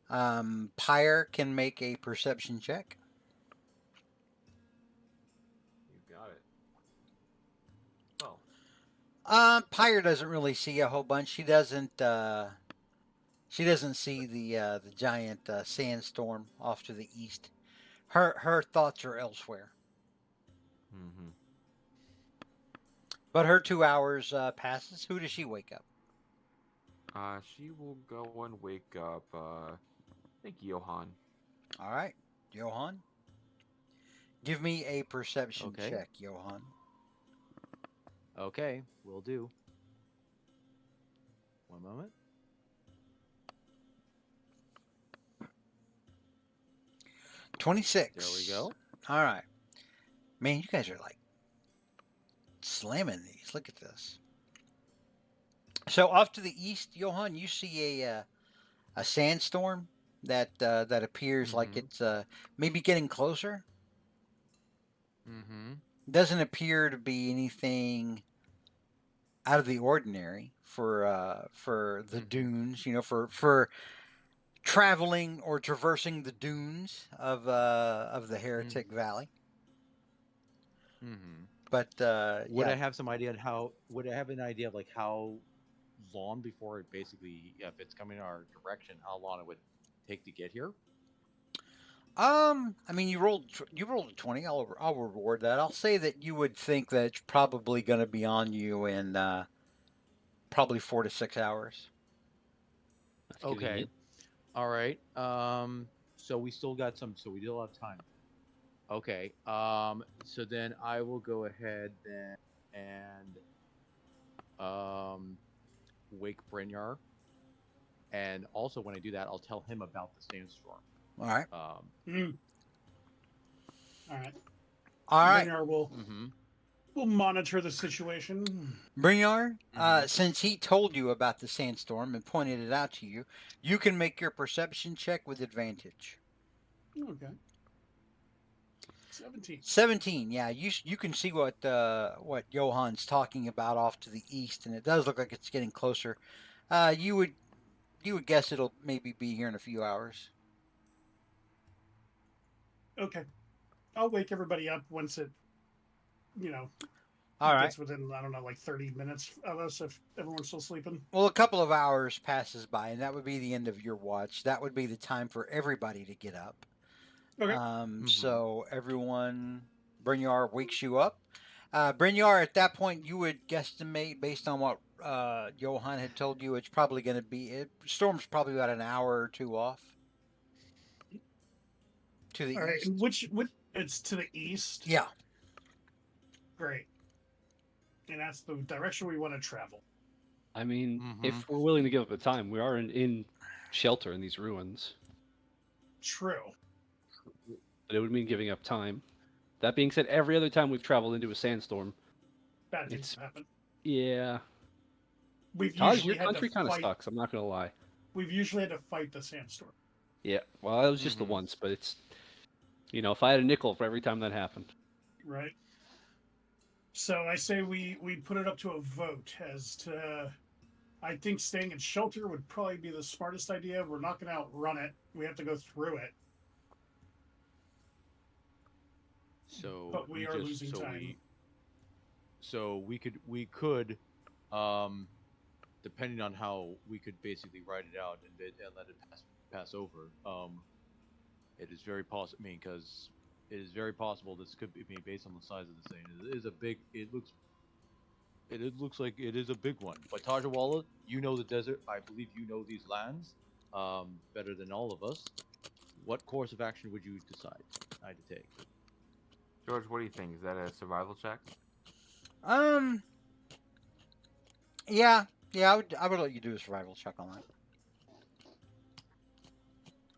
Pyre can make a perception check. You got it. Pyre doesn't really see a whole bunch. She doesn't. She doesn't see the giant sandstorm off to the east. Her thoughts are elsewhere. Mm-hmm. But her 2 hours passes. Who does she wake up? She will go and wake up. I think Johann. All right, Johann. Give me a perception Okay. check, Johann. Okay, will do. One moment. 26. There we go. All right. Man, you guys are like slamming these. Look at this. So off to the east, Johann, you see a sandstorm that appears like Mhm. it's maybe getting closer. Mm-hmm. Doesn't appear to be anything out of the ordinary for the Mhm. dunes. You know, for traveling or traversing the dunes of the Heretic Valley. Mm-hmm. But Would yeah, I have some idea on how? Would I have an idea of like how long before it basically, if it's coming in our direction, how long it would take to get here? I mean, you rolled a 20. I'll reward that. I'll say that you would think that it's probably going to be on you in probably 4 to 6 hours. That's Okay. convenient. All right. So we still got some. So we still have time. Okay. So then I will go ahead then and um wake Brynjar, and also when I do that, I'll tell him about the sandstorm. All right, Mm. All right. all right. Brynjar Mm-hmm. will monitor the situation. Brinyar, Mm-hmm. since he told you about the sandstorm and pointed it out to you, you can make your perception check with advantage. Okay. 17. 17. Yeah, you can see what Johann's talking about off to the east, and it does look like it's getting closer. You would guess it'll maybe be here in a few hours. Okay. I'll wake everybody up once it, you know, All right. gets within, I don't know, like 30 minutes of us if everyone's still sleeping. Well, a couple of hours passes by, and that would be the end of your watch. That would be the time for everybody to get up. Okay. Mm-hmm. So everyone, Brynjar wakes you up. Brynjar, at that point, you would guesstimate based on what Johann had told you. It's probably going to be storm's probably about an hour or two off to the All right. east. And which, it's to the east? Yeah. Great. And that's the direction we want to travel. I mean, Mhm. if we're willing to give up the time, we are in shelter in these ruins. True. But it would mean giving up time. That being said, every other time we've traveled into a sandstorm, Bad things it's have happened. yeah. We've Taj, your usually had to country kind of fight. sucks. I'm not gonna lie. We've usually had to fight the sandstorm. Yeah. Well, that was just the Mhm. once, but it's if I had a nickel for every time that happened. Right. So I say we put it up to a vote as to. I think staying in shelter would probably be the smartest idea. We're not going to outrun it. We have to go through it, So but we are losing time. We could um depending on how we could basically write it out and let it pass over. It is very possible. I mean, because it is very possible this could be. I mean, based on the size of the thing, it is a big. It looks like it is a big one. But Tajawala, you know the desert. I believe you know these lands better than all of us. What course of action would you decide I to take? George, what do you think? Is that a survival check? Um. Yeah. Yeah. I would let you do a survival check on that.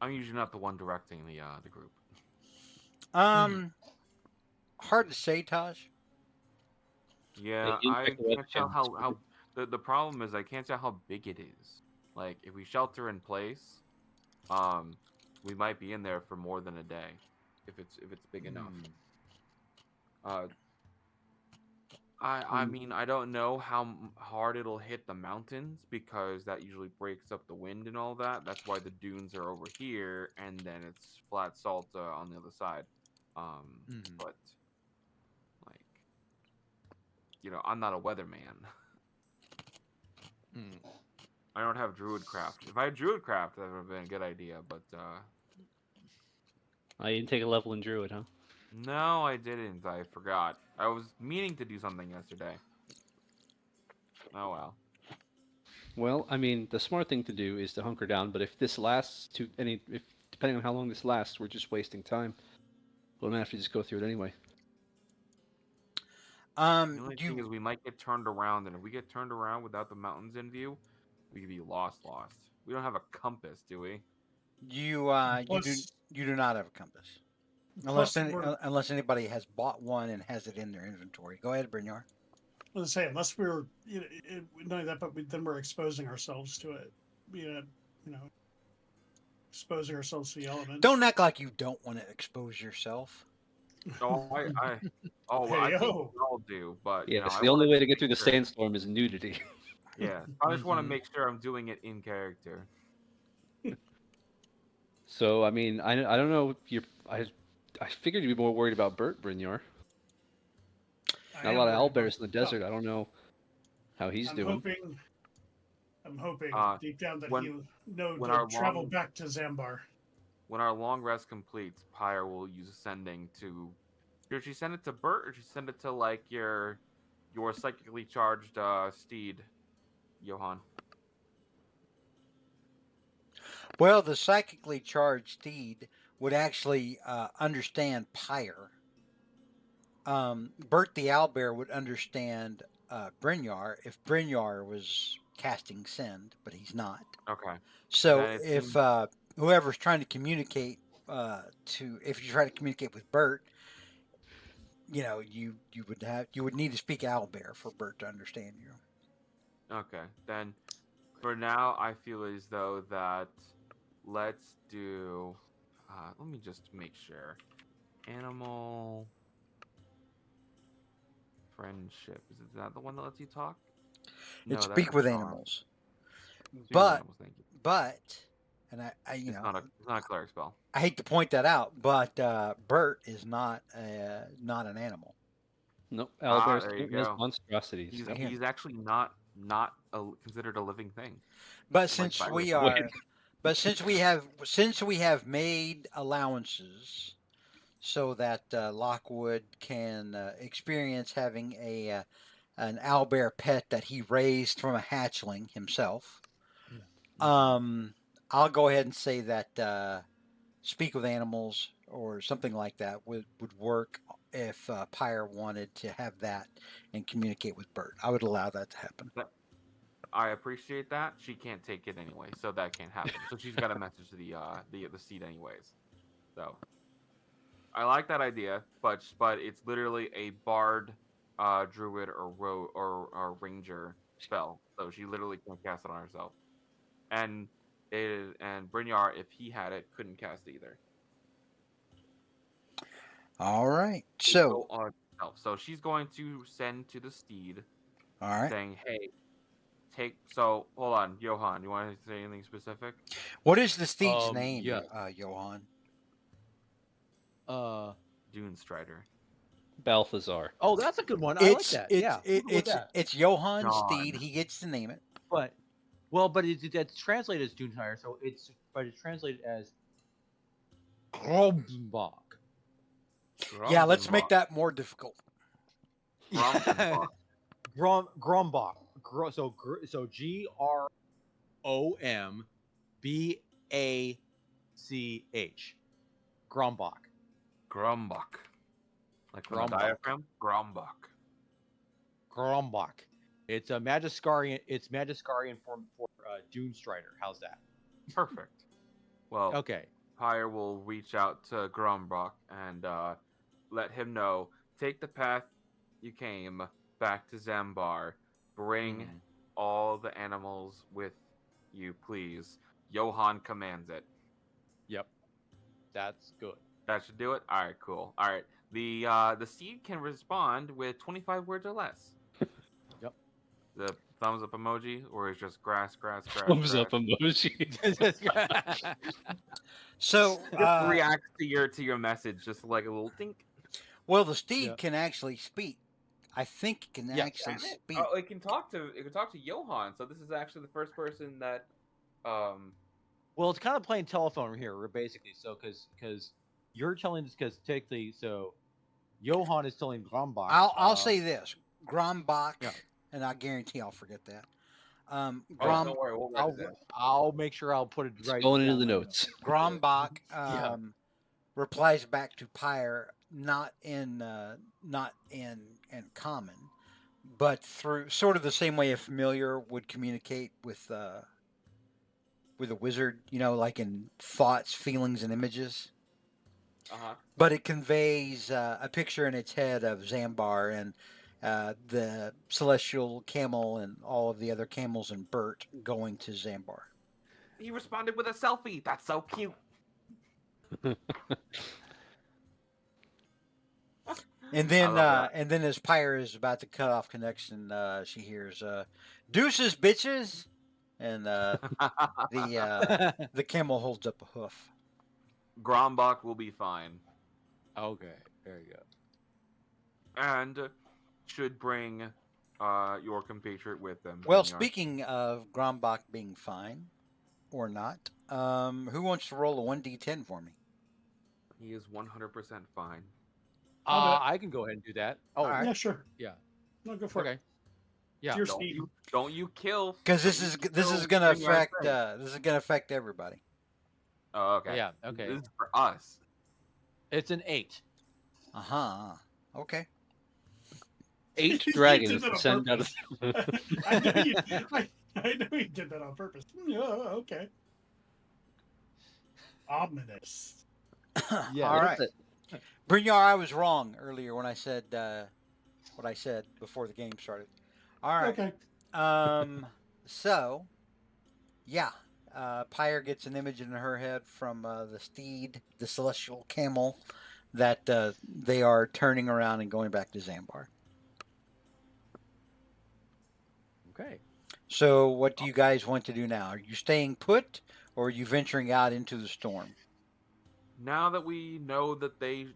I'm usually not the one directing the group. Um. Hard to say, Taj. Yeah, Yeah, you didn't I pick the right can't tell channels. how the problem is I can't tell how big it is. Like if we shelter in place, um, we might be in there for more than a day, if it's big enough. Hmm. Uh, I Hmm. mean I don't know how hard it'll hit the mountains because that usually breaks up the wind and all that. That's why the dunes are over here and then it's flat salt on the other side. Hmm. But like I'm not a weatherman. I don't have Druidcraft. If I had Druidcraft, that would have been a good idea. But I didn't take a level in Druid, huh? no, I didn't. I forgot. I was meaning to do something yesterday. Oh well. Well, I mean, the smart thing to do is to hunker down. But if this lasts if depending on how long this lasts, we're just wasting time. We'll have to just go through it anyway. The only thing is we might get turned around, and if we get turned around without the mountains in view, we could be lost. We don't have a compass, do we? You do not have a compass. Plus, Unless anybody has bought one and has it in their inventory. Go ahead, Brynjar. I was say, unless we were, not only that, but then we're exposing ourselves to it. Exposing ourselves to the elements. Don't act like you don't want to expose yourself. Oh, I think we all do, but Yes, I the only wanna way to get through the make sure- sandstorm is nudity. Yeah, I just want to make sure I'm doing it in character. So, I mean, I don't know. I figured you'd be more worried about Bert, Brynjar. Not a lot of owlbears in the desert. I don't know how he's doing. I'm hoping deep down that when he'll travel back to Zambar. When our long rest completes, Pyre will use sending to. Should she send it to Bert, or should she send it to like your psychically charged steed, Johan? Well, the psychically charged steed would actually understand Pyre. Bert the owlbear would understand Brynjar if Brynjar was casting send, but he's not. Okay. So if whoever's trying to communicate if you try to communicate with Bert, you would need to speak owlbear for Bert to understand you. Okay, then for now I feel as though that let's do. Let me just make sure. Animal friendship, is that the one that lets you talk? It's that's speak with charm. animals. Speak with But animals, thank you. and I It's not a cleric spell. I hate to point that out, but Bert is not an animal. Nope, owlbears there you don't go. monstrosities. He's actually not considered a living thing. But since we have made allowances so that Lockwood can experience having an owlbear pet that he raised from a hatchling himself, I'll go ahead and say that speak with animals or something like that would work if Pyre wanted to have that and communicate with Bert. I would allow that to happen. I appreciate that. She can't take it anyway, so that can't happen. So she's got a message to the seed anyways. So I like that idea, but it's literally a bard, druid, or ranger spell. So she literally can't cast it on herself. And Brynjar, if he had it, couldn't cast it either. All right. So she's going to send to the steed, all right, saying, "Hey, hold on, Johan. You want to say anything specific? What is the steed's name, Yeah. Johan? Dune Strider. Balthazar. Oh, that's a good one. I like that. It's Johan's John. steed. He gets to name it. But it's translated as Duneshire, so it's translated as Grombach. Yeah, let's make that more difficult. Grombach. Grombach. So Grombach. Grombach. Grombach. Like from Grombach. a diaphragm? Grombach. Grombach. It's a Magiskarian. It's Magiskarian for Dune Strider. How's that? Perfect. Well, Okay. Pyre will reach out to Grombach and let him know. Take the path you came back to Zambar. Bring all the animals with you, please. Johan commands it. Yep. That's good. That should do it. All right, cool. All right, the seed can respond with 25 words or less. Yep. The thumbs up emoji, or is just grass. Thumbs up emoji. So react to your message, just like a little think. Well, the steed can actually speak I think it can Yes. actually Damn it. speak. Oh, it can talk to Johan. So this is actually the first person that Well, it's kind of playing telephone here, basically. So, because you're telling this, because technically, so Johan is telling Grombach. I'll say this, Grombach, Yeah. and I guarantee I'll forget that. Oh, Grom, don't worry, we'll write it down. I'll make sure I'll put it It's right going into down the right notes. Grombach Yeah. replies back to Pyre not in common, but through sort of the same way a familiar would communicate with a wizard, like in thoughts, feelings, and images. Uh-huh. But it conveys a picture in its head of Zambar and the celestial camel and all of the other camels and Bert going to Zambar. He responded with a selfie. That's so cute. And I then, love that. as Pyre is about to cut off connection, she hears "Deuces, bitches," and the camel holds up a hoof. Grombach will be fine. Okay, there you go. And should bring your compatriot with them. Well, Vinyar. speaking of Grombach being fine or not, who wants to roll a 1d10 for me? He is 100% fine. I'll do it. I can go ahead and do that. Oh, All right. Yeah, sure. yeah. No, go for it. Okay. Yeah. Your Don't speed. you kill. Because this don't is you this is kill gonna Vinyar's affect thing. this is gonna affect everybody. Oh, okay. Yeah. Okay. This is for us. It's an 8. Uh huh. Okay. 8 You dragons did that on descend out of. purpose. I know you did that on purpose. Yeah, okay. Ominous. Yeah. All What right. is it? Brignar, I was wrong earlier when I said what I said before the game started. All right. Okay. So, yeah. Pyre gets an image in her head from the steed, the celestial camel, that they are turning around and going back to Zambar. Okay. So, what do you guys want to do now? Are you staying put, or are you venturing out into the storm? Now that we know that they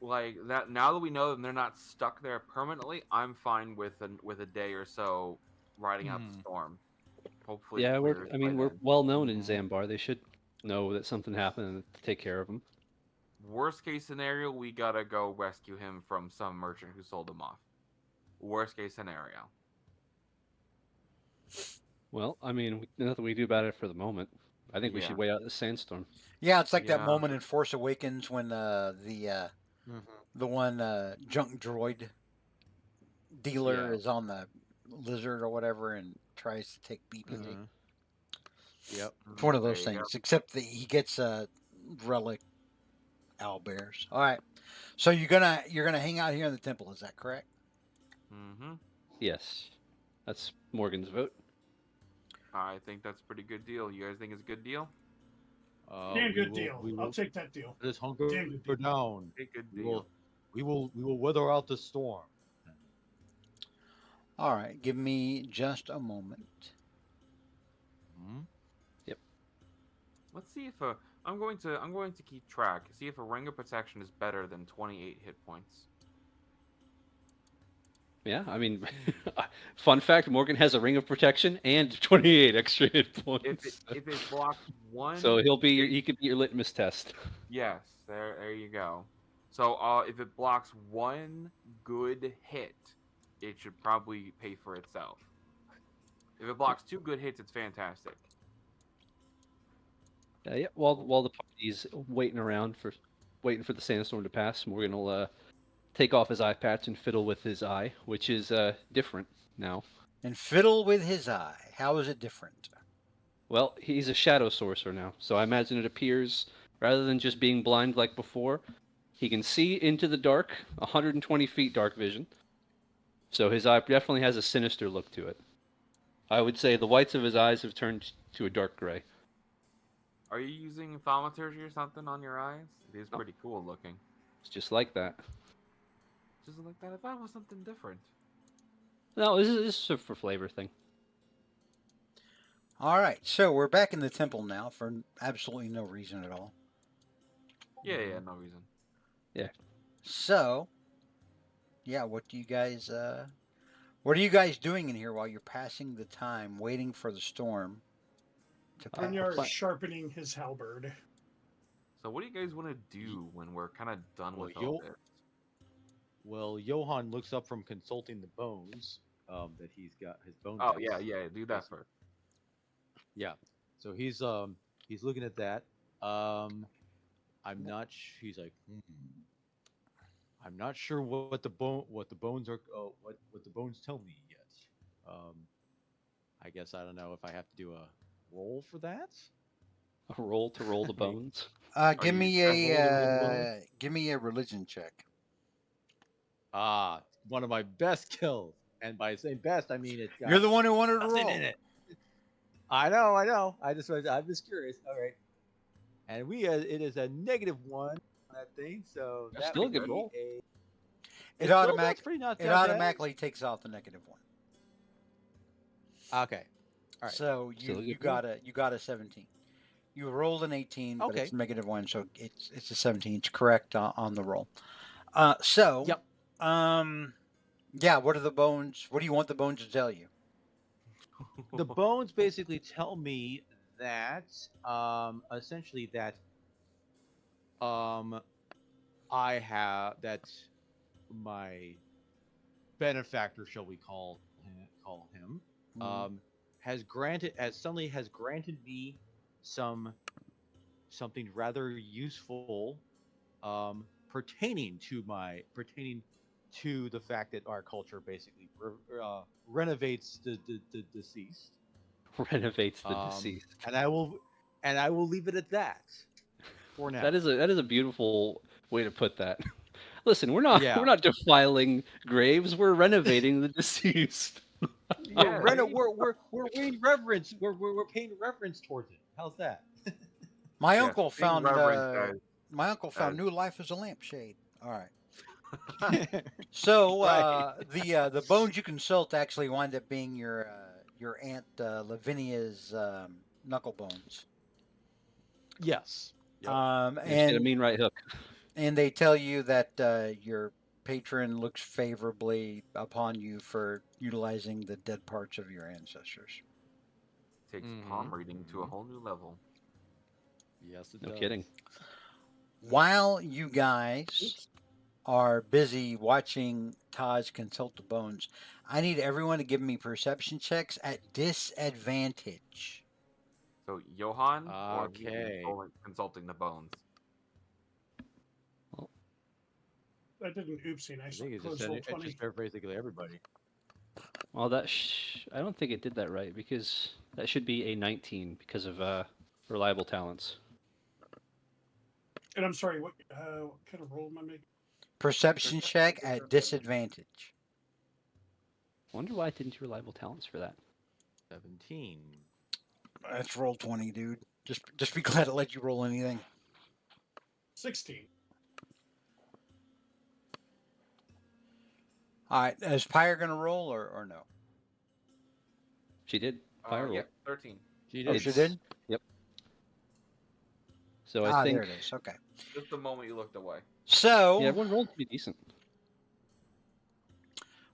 like that, now that we know that they're not stuck there permanently, I'm fine with a day or so riding out the storm. Hopefully, Yeah, it we're. clears I by mean, we're then. well known in Zambar. They should know that something happened and to take care of them. Worst case scenario, we gotta go rescue him from some merchant who sold him off. Worst case scenario. Well, I mean, nothing we can do about it for the moment. I think we Yeah. should wait out the sandstorm. Yeah, it's like that Yeah. moment in Force Awakens when Mhm. the one junk droid dealer Yeah. is on the lizard or whatever and tries to take BB-8. Mhm. Yep. It's one of There those you go. things, except that he gets relic owlbears. All right, so you're gonna hang out here in the temple, is that correct? Mm-hmm. Yes, that's Morgan's vote. I think that's a pretty good deal. You guys think it's a good deal? Damn We good will- deal. We will I'll take that deal. let us hunker Damn good deal. down. A good We deal. will weather out the storm. All right, give me just a moment. Mhm. Let's see if I'm going to keep track. See if a ring of protection is better than 28 hit points. Yeah, I mean, fun fact: Morgan has a ring of protection and 28 extra hit points. If it blocks one, So he could be your litmus test. yes, there you go. So if it blocks one good hit, it should probably pay for itself. If it blocks 2 good hits, it's fantastic. Yeah. While the party's waiting for the sandstorm to pass, Morgan will take off his eye patch and fiddle with his eye, which is different now. And fiddle with his eye. How is it different? Well, he's a shadow sorcerer now, so I imagine it appears rather than just being blind like before, he can see into the dark, 120 feet dark vision. So his eye definitely has a sinister look to it. I would say the whites of his eyes have turned to a dark gray. Are you using thaumaturgy or something on your eyes? It is pretty cool looking. It's just like that. Just like that. If that was something different. No, this is a for flavor thing. All right, so we're back in the temple now for absolutely no reason at all. Yeah, no reason. So, yeah, what do you guys what are you guys doing in here while you're passing the time waiting for the storm to pass? Brynjar is pla- sharpening his halberd. So what do you guys want to do when we're kind of done Well, with all this? Well, Johann looks up from consulting the bones that he's got his bone Oh decks. yeah, yeah. Do that Basically. first. Yeah. So he's looking at that. I'm not. He's like, I'm not sure what the bones are what the bones tell me yet. Um, I guess I don't know if I have to do a roll for that. A roll to roll the bones. Give you me sure? give me a religion check. Ah, one of my best kills, and by saying best, I mean it's You're got the one who wanted to nothing roll. in it. I know, I know. I'm just curious. All right, and it is a -1 on that thing, so That's that still a would good be roll. a. It It still does pretty not it that bad. automatically takes off the negative one. Okay, all right. So Still a you good roll. got a 17. You rolled an 18, but it's Okay. -1, so it's a 17. It's correct on the roll. So Yep. yeah, what are the bones? What do you want the bones to tell you? The bones basically tell me that essentially that um I have that my benefactor, shall we call him, Mhm. suddenly has granted me something rather useful pertaining to the fact that our culture basically renovates the deceased. Renovates the Um, deceased. and I will leave it at that for now. That is a beautiful way to put that. Listen, we're Yeah, not defiling graves. We're renovating the deceased. Yeah, see? we're paying reverence. We're paying reverence towards it. How's that? My Yes, uncle being found reverent as new life as a lampshade. All right. Right. So the bones you consult actually wind up being your aunt Lavinia's knuckle bones. Yes. Yep. Yeah, she had a mean right hook. And they tell you that your patron looks favorably upon you for utilizing the dead parts of your ancestors. takes palm Mhm, reading to a mhm. whole new level. Yes, it No does. kidding. While you guys are busy watching Taj consult the bones, I need everyone to give me perception checks at disadvantage. So Johann or me Okay. consulting the bones. Well, I did an oopsie. I Nice think close roll it's 20. just fair basically everybody. well, I don't think it did that right because that should be a 19 because of reliable talents. And I'm sorry, what kind of roll am I making? Perception check at disadvantage. Wonder why I didn't do reliable talents for that. 17. That's roll 20, dude. Just be glad to let you roll anything. 16. All right, is Pyre gonna roll or no? She did. Fire roll. Yep, 13. She Oh, did. she did. Yep. So I Ah, think there it is. Okay. Just the moment you looked away. So yeah, everyone rolled pretty decent.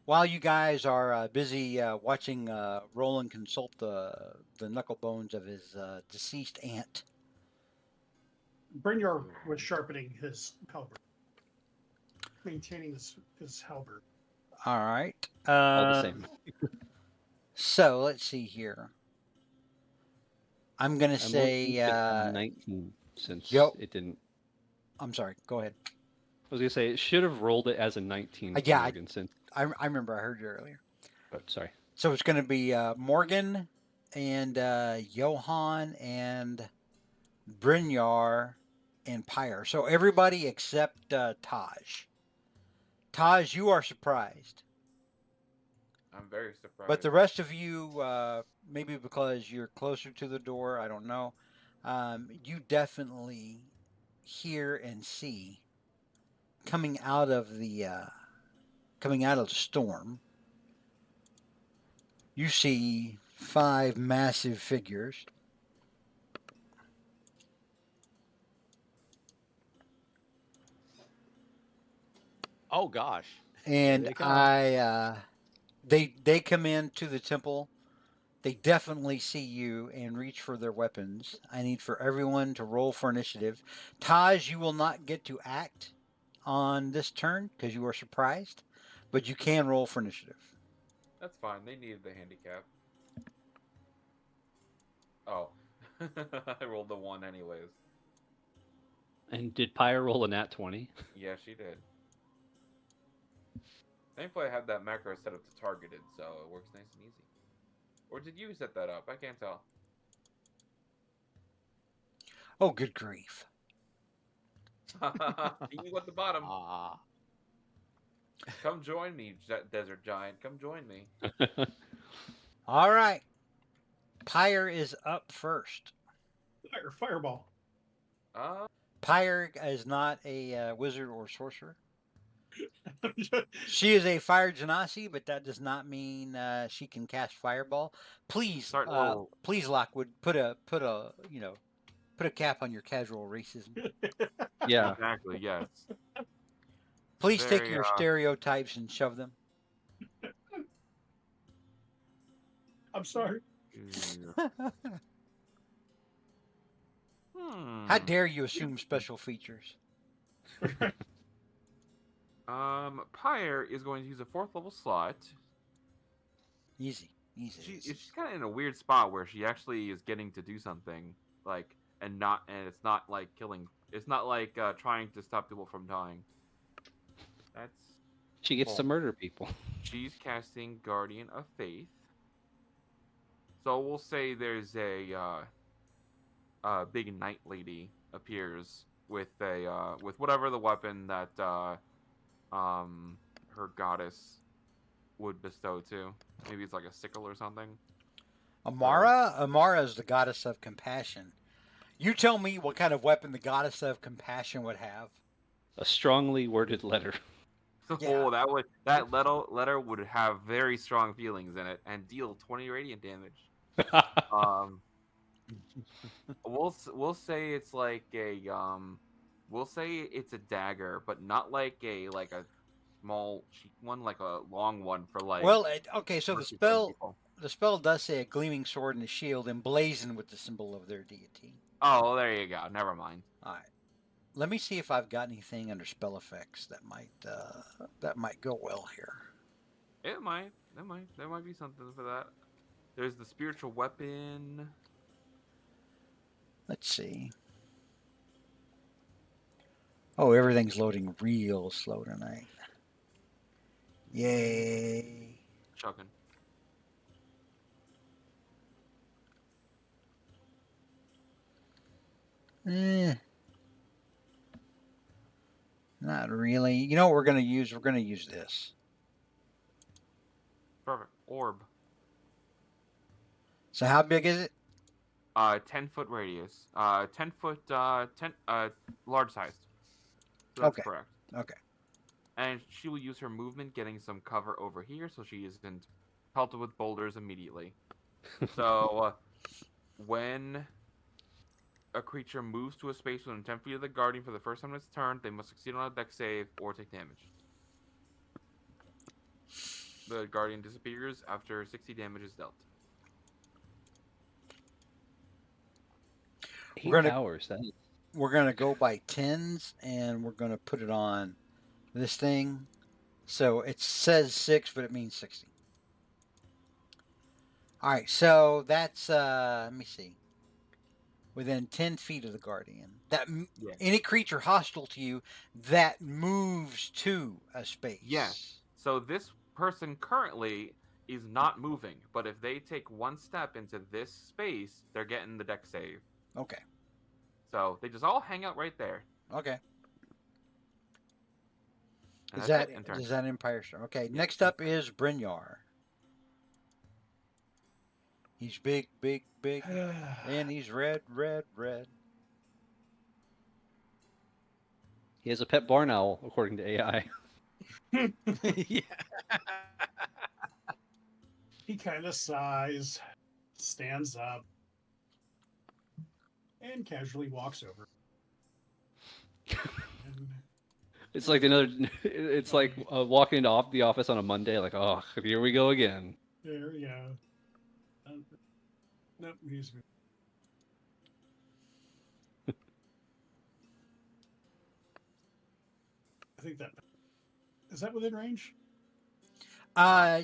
while you guys are busy watching Roland consult the knuckle bones of his deceased aunt, Brynjar was sharpening his halberd, maintaining his halberd. all right. All the same. So let's see here. I'm gonna I'm say. looking at 19 since Yo. it didn't. I'm sorry. Go ahead. I was gonna say it should have rolled it as a 19 for Yeah, Morgan since. I remember I heard you earlier. But sorry. So it's gonna be Morgan and Johann and Brynjar and Pyre. So everybody except Taj. Taj, you are surprised. I'm very surprised. But the rest of you, maybe because you're closer to the door, I don't know, you definitely hear and see coming out of the storm. You see 5 massive figures. Oh gosh. and they come. they come into the temple. They definitely see you and reach for their weapons. I need for everyone to roll for initiative. Taj, you will not get to act on this turn because you are surprised, but you can roll for initiative. That's fine. They needed the handicap. Oh, I rolled the 1 anyways. And did Pyre roll a nat 20? Yeah, she did. Thankfully, I have that macro set up to targeted, so it works nice and easy. Or did you set that up? I can't tell. Oh, good grief. You at the bottom. Ah. Come join me, desert giant. Come join me. All right. Pyre is up first. Fireball. Pyre is not a wizard or sorcerer. She is a fire genasi, but that does not mean she can cast fireball. Please, Start little. please, Lockwood, put a put a cap on your casual racism. Yeah. Exactly. Yes. Please take Very, your stereotypes and shove them. I'm sorry. How dare you assume special features? Pyre is going to use a 4th level slot. Easy, easy. She's kind of in a weird spot where she actually is getting to do something, like, and it's not like killing. It's not like trying to stop people from dying. That's. She gets to Cool. murder people. She's casting Guardian of Faith. So we'll say there's a big night lady appears with with whatever the weapon that her goddess would bestow to. Maybe it's like a sickle or something. Amara is the goddess of compassion. You tell me what kind of weapon the goddess of compassion would have. A strongly worded letter. Yeah. Oh, that letter would have very strong feelings in it and deal 20 radiant damage. We'll say it's like we'll say it's a dagger, but not like a small cheap one, like a long one for like. Well, okay, so mercy killing people. the spell does say a gleaming sword and a shield emblazoned with the symbol of their deity. Oh, there you go. Never mind. All right. Let me see if I've got anything under spell effects that might go well here. It might. There might be something for that. There's the spiritual weapon. Let's see. Oh, everything's loading real slow tonight. Yay. Chugging. Not really. You know what we're gonna use? We're gonna use this. Perfect. Orb. So how big is it? 10-foot radius. 10-foot. Large sized. So that's Okay. correct. Okay. And she will use her movement, getting some cover over here, so she isn't pelted with boulders immediately. So, when a creature moves to a space within 10 feet of the guardian for the first time in its turn, they must succeed on a dex save or take damage. The guardian disappears after 60 damage is dealt. 8 gonna- hours. That is... We're gonna go by tens, and we're gonna put it on this thing. So it says 6, but it means 60. All right, so that's let me see. Within 10 feet of the guardian, Yeah. any creature hostile to you that moves to a space. Yes. So this person currently is not moving, but if they take one step into this space, they're getting the dex save. Okay. So they just all hang out right there. Okay. And Is that's that it, in turn. is that Empire Star? Okay. Yeah. Next up is Brynjar. He's big, big, big, and he's red, red, red. He has a pet barn owl, according to AI. Yeah. He kind of sighs, stands up, and casually walks over. And It's like another. It's like walking into the office on a Monday. Like, oh, here we go again. There we go. Nope, he's. I think that is that within range.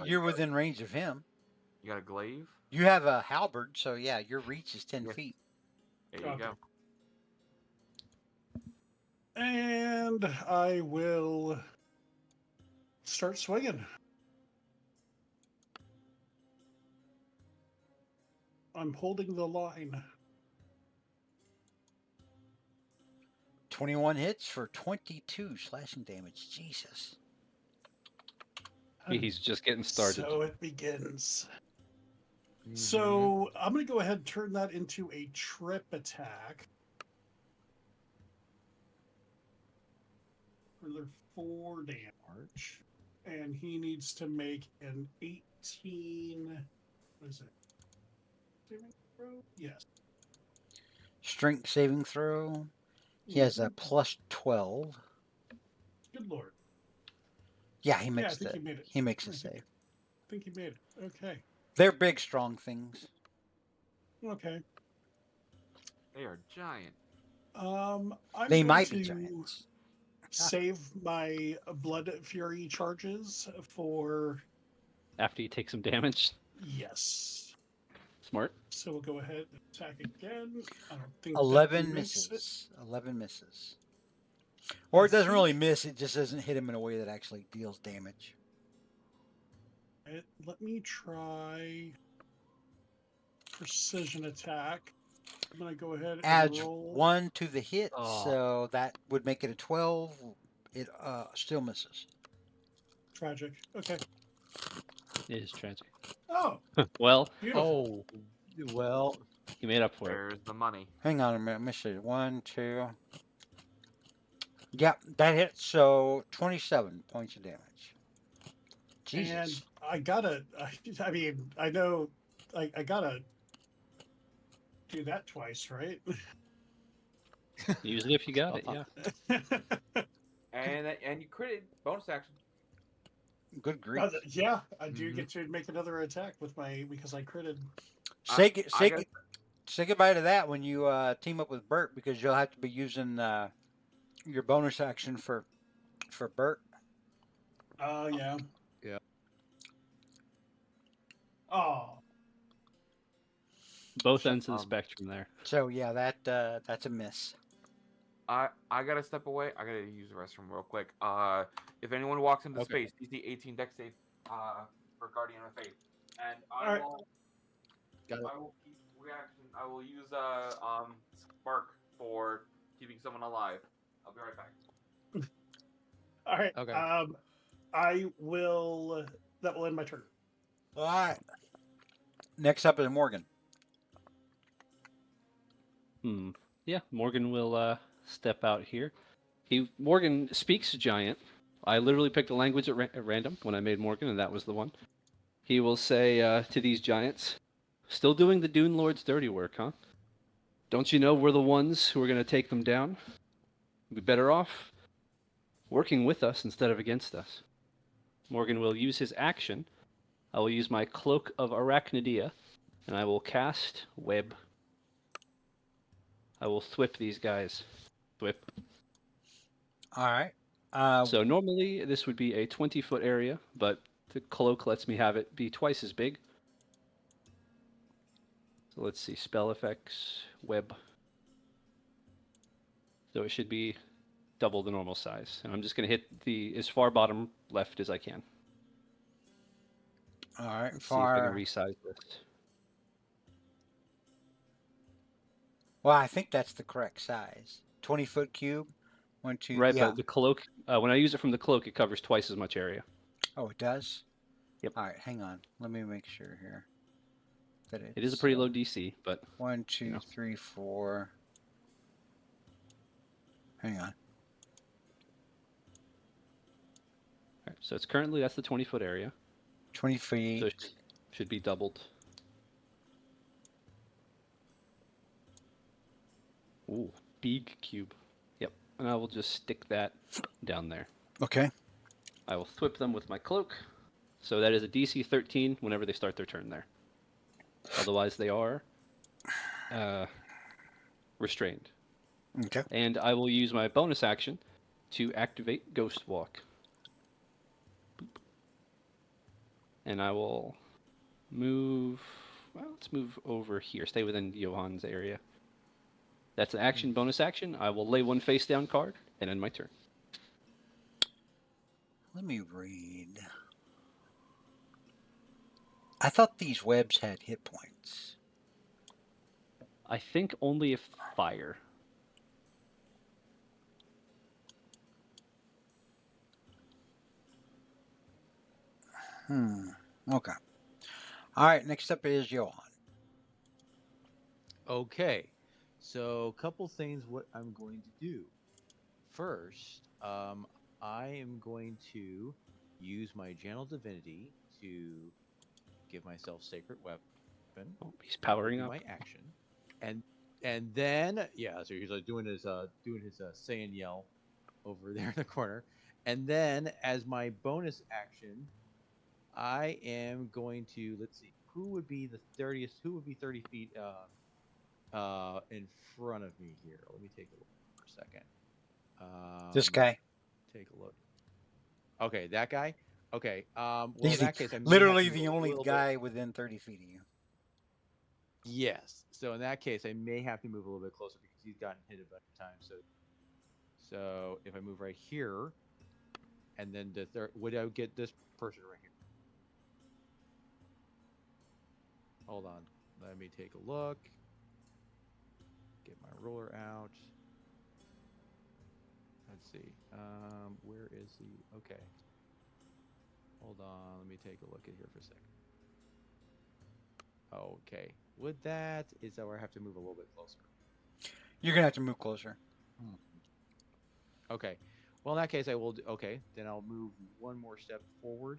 You're within range of him. You got a glaive? You have a halberd, so yeah, your reach is 10 Yeah. feet. There you Okay. go. And I will start swinging. I'm holding the line. 21 hits for 22 slashing damage. Jesus. He's just getting started. So it begins. Mhm. So I'm going to go ahead and turn that into a trip attack. For 4 damage. And he needs to make an 18. What is it? Saving throw? Yes. Strength saving throw. He has a plus 12. Good lord. Yeah, he makes I think the, he made it. he makes a I save. think he made it. Okay. They're big, strong things. Okay. They are giant. I'm They going might be to giants. save my blood fury charges for After you take some damage. yes. Smart. So we'll go ahead and attack again. I don't think 11 that makes misses. 11 misses. Or it doesn't think- really miss, it just doesn't hit him in a way that actually deals damage. Let me try precision attack. I'm gonna go ahead and Adds roll 1 to the hit, Oh. so that would make it a 12. It still misses. tragic. Okay. It is tragic. Oh, Well, beautiful. Oh, well, you made up for it. There's the money. Hang on a minute. Let me see. 1, 2. Yep, that hits. So 27 points of damage. Jesus. And I gotta. I mean, I know. I gotta do that twice, right? Use it if you got it. Yeah. And you critted. Bonus action. Good grief. Yeah, I do Mhm. get to make another attack with my because I critted. Say goodbye to that when you team up with Bert, because you'll have to be using your bonus action for Bert. Oh yeah. Yeah. Oh, Both ends of the spectrum there. So yeah, that's a miss. I gotta step away. I gotta use the restroom real quick. If anyone walks into Okay. space, DC 18 deck save for Guardian of Faith, and All right. Got it. I will keep reaction. I will use spark for keeping someone alive. I'll be right back. all right. Okay. I will. That will end my turn. All right. Next up is Morgan. Yeah, Morgan will step out here. Morgan speaks giant. I literally picked a language at random when I made Morgan, and that was the one. He will say to these giants, "Still doing the Dune Lord's dirty work, huh? Don't you know we're the ones who are going to take them down? We'd be better off working with us instead of against us." Morgan will use his action. I will use my Cloak of Arachnidia, and I will cast Web. I will thwip these guys. Thwip. All right. So normally this would be a 20-foot area, but the cloak lets me have it be twice as big. So let's see, spell effects, web. So it should be double the normal size. And I'm just going to hit the as far bottom left as I can. all right. Let's see if I can resize this. Well, I think that's the correct size. 20-foot cube. 1, 2. Right, Yeah. but the cloak, when I use it from the cloak, it covers twice as much area. Oh, it does. Yep. All right. Hang on. Let me make sure here. That It is a pretty low DC, but 1, 2, know. 3, 4. Hang on. all right, so it's currently, that's the 20-foot area. 20 feet. So it should be doubled. Ooh, big cube. Yep. and I will just stick that down there. Okay. I will whip them with my cloak. So that is a DC 13 whenever they start their turn there. Otherwise, they are uh, restrained. Okay. And I will use my bonus action to activate Ghost Walk. Boop. And I will move. Well, let's move over here. Stay within Johan's area. That's an action, bonus action. I will lay one face down card and end my turn. Let me read. I thought these webs had hit points. I think only if fire. Okay. All right. Next up is Johan. Okay, so a couple things. What I'm going to do first, I am going to use my Channel Divinity to give myself Sacred Weapon. Oh, he's That will powering be up. my action, and then yeah, so he's like doing his Saiyan yell over there in the corner, and then as my bonus action, I am going to let's see who would be the 30th, who would be 30 feet in front of me here. Let me take a look for a second. This guy. Take a look. Okay, that guy. Okay. Well, He's in that case, I may have literally to the move a only little guy within 30 feet of you. Yes. So in that case, I may have to move a little bit closer because he's gotten hit a bunch of times. So if I move right here, and then the third, would I get this person right here? Hold on. Let me take a look. Get my ruler out. Let's see. Where is he? Okay. Hold on. Let me take a look at here for a second. Okay. Would that is that where I have to move a little bit closer? You're gonna have to move closer. Okay. Well, in that case, I will. Okay. Then I'll move one more step forward,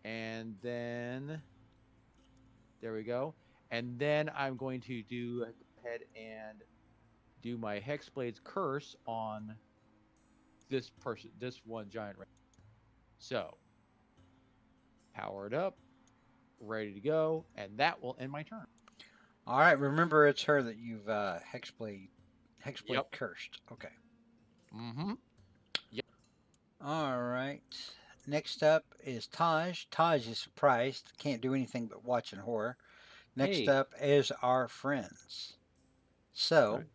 and then there we go. And then I'm going to go ahead and do my Hexblade's curse on this person, this one giant. So, powered up, ready to go, and that will end my turn. All right. Remember, it's her that you've hexblade Yep. cursed. Okay. Mm-hmm. All right. Next up is Taj. Taj is surprised. Can't do anything but watch and horror. Next Hey. up is our friends. So, Alright.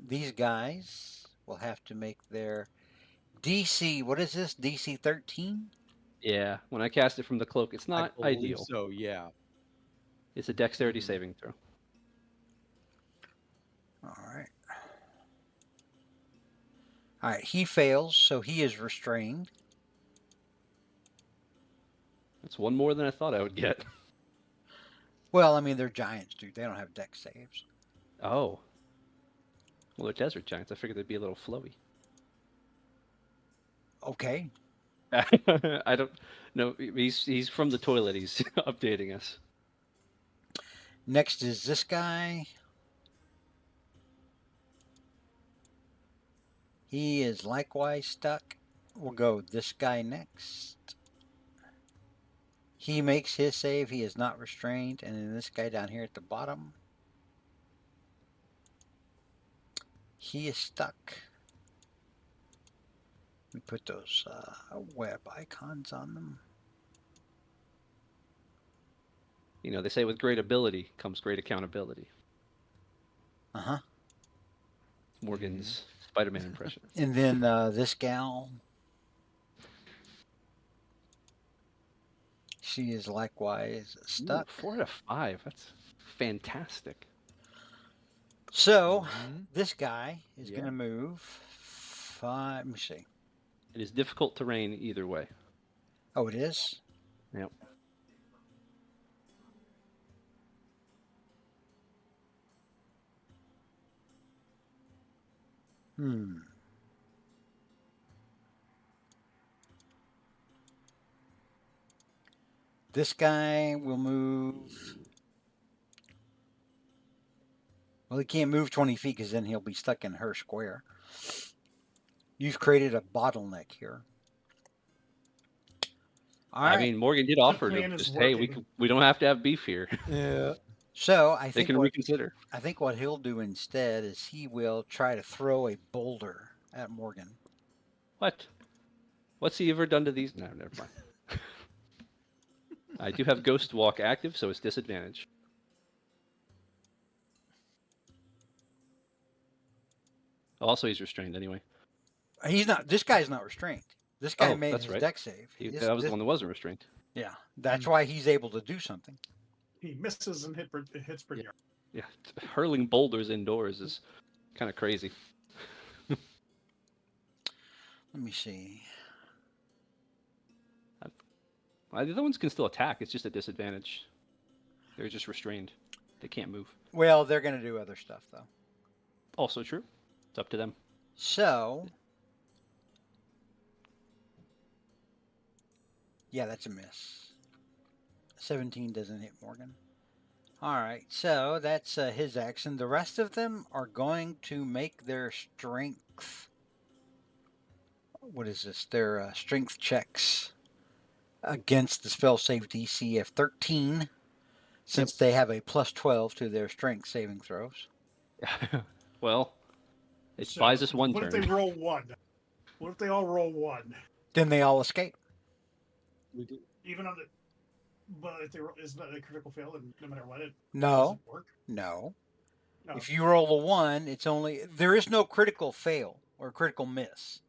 these guys will have to make their DC. What is this? DC 13? Yeah, when I cast it from the cloak, it's I not believe ideal. so. Yeah. It's a dexterity saving throw. All right. All right. He fails, so he is restrained. That's one more than I thought I would get. Well, I mean, they're giants, dude. They don't have dex saves. Oh. Well, they're desert giants. I figured they'd be a little flowy. Okay. I don't know. He's from the toilet. He's updating us. Next is this guy. He is likewise stuck. We'll go this guy next. He makes his save. He is not restrained. And then this guy down here at the bottom. He is stuck. We put those web icons on them. You know, they say with great ability comes great accountability. Uh-huh. Morgan's Spider-Man impression. And then this gal. She is likewise stuck. Ooh, 4 out of 5. That's fantastic. So this guy is going to Yeah. move 5. Let me see. It is difficult terrain either way. Oh, it is? Yep. This guy will move. Well, he can't move 20 feet because then he'll be stuck in her square. You've created a bottleneck here. All I right. mean, Morgan did offer to plan is just, hey, working. we don't have to have beef here. Yeah. So I They think can reconsider. what he'll do instead is he will try to throw a boulder at Morgan. What? What's he ever done to these? No, never mind. I do have Ghost Walk active, so it's disadvantage. Also, he's restrained anyway. He's not. This guy's not restrained. This guy Oh, made that's his right. deck save. That was the one that wasn't restrained. Yeah, that's why he's able to do something. He misses and hits Brignon. Yeah, hurling boulders indoors is kind of crazy. Let me see. The other ones can still attack. It's just a disadvantage. They're just restrained. They can't move. Well, they're going to do other stuff though. Also true. It's up to them. So, yeah, that's a miss. 17 doesn't hit Morgan. All right, so that's his action. The rest of them are going to make their strength. What is this? Their strength checks against the spell save DC of 13, since they have a plus 12 to their strength saving throws. Well, it So, buys us one what turn. if they roll 1? What if they all roll 1? Then they all escape. Even on the, but if they roll, isn't that a critical fail? And no matter what, it No, doesn't work. no. No. If you roll a 1, it's only there is no critical fail or critical miss.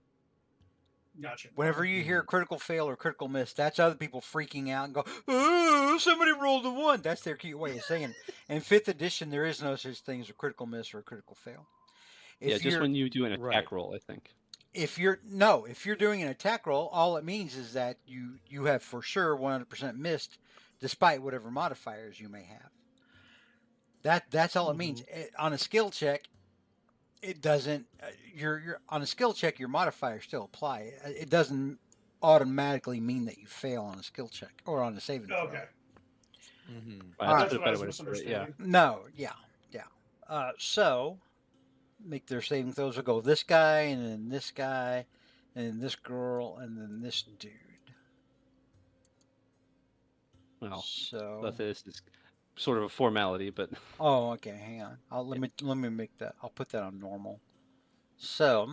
Gotcha. Whenever you hear critical fail or critical miss, that's other people freaking out and go, "Oh, somebody rolled a 1." That's their cute way of saying it. In 5th edition, there is no such thing as a critical miss or a critical fail. Yeah, just when you do an attack Right. roll, I think. If you're doing an attack roll, all it means is that you have for sure 100% missed, despite whatever modifiers you may have. That's all it means. On a skill check, it doesn't. You're on a skill check, your modifiers still apply. It doesn't automatically mean that you fail on a skill check or on a saving throw. Okay. That's That's a what I better was way to put it. Yeah. misunderstanding. No, yeah. So make their saving throws. Will go this guy, and then this guy, and then this girl, and then this dude. Well, So this is sort of a formality, but oh, okay. Hang on. Let me make that. I'll put that on normal. So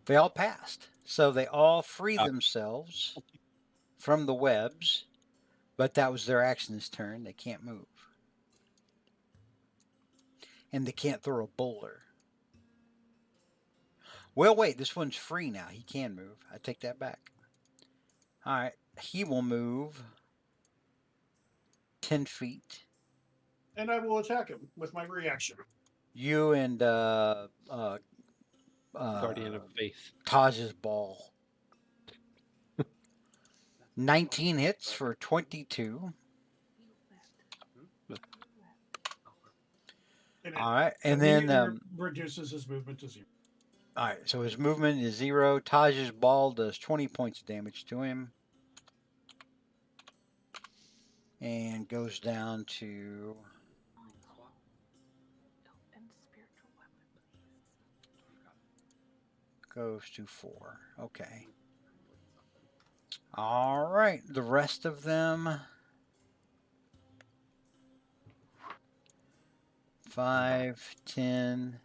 they all passed. So they all free themselves from the webs, but that was their action this turn. They can't move. And they can't throw a boulder. Well, wait, this one's free now. He can move. I take that back. All right. He will move 10 feet. And I will attack him with my reaction. You and Guardian of Faith. Taj's ball. 19 hits for 22. And All right. And then immediately reduces his movement to 0. all right, so his movement is 0. Taj's ball does 20 points of damage to him. And goes down to goes to 4. Okay. All right, the rest of them 5, 10,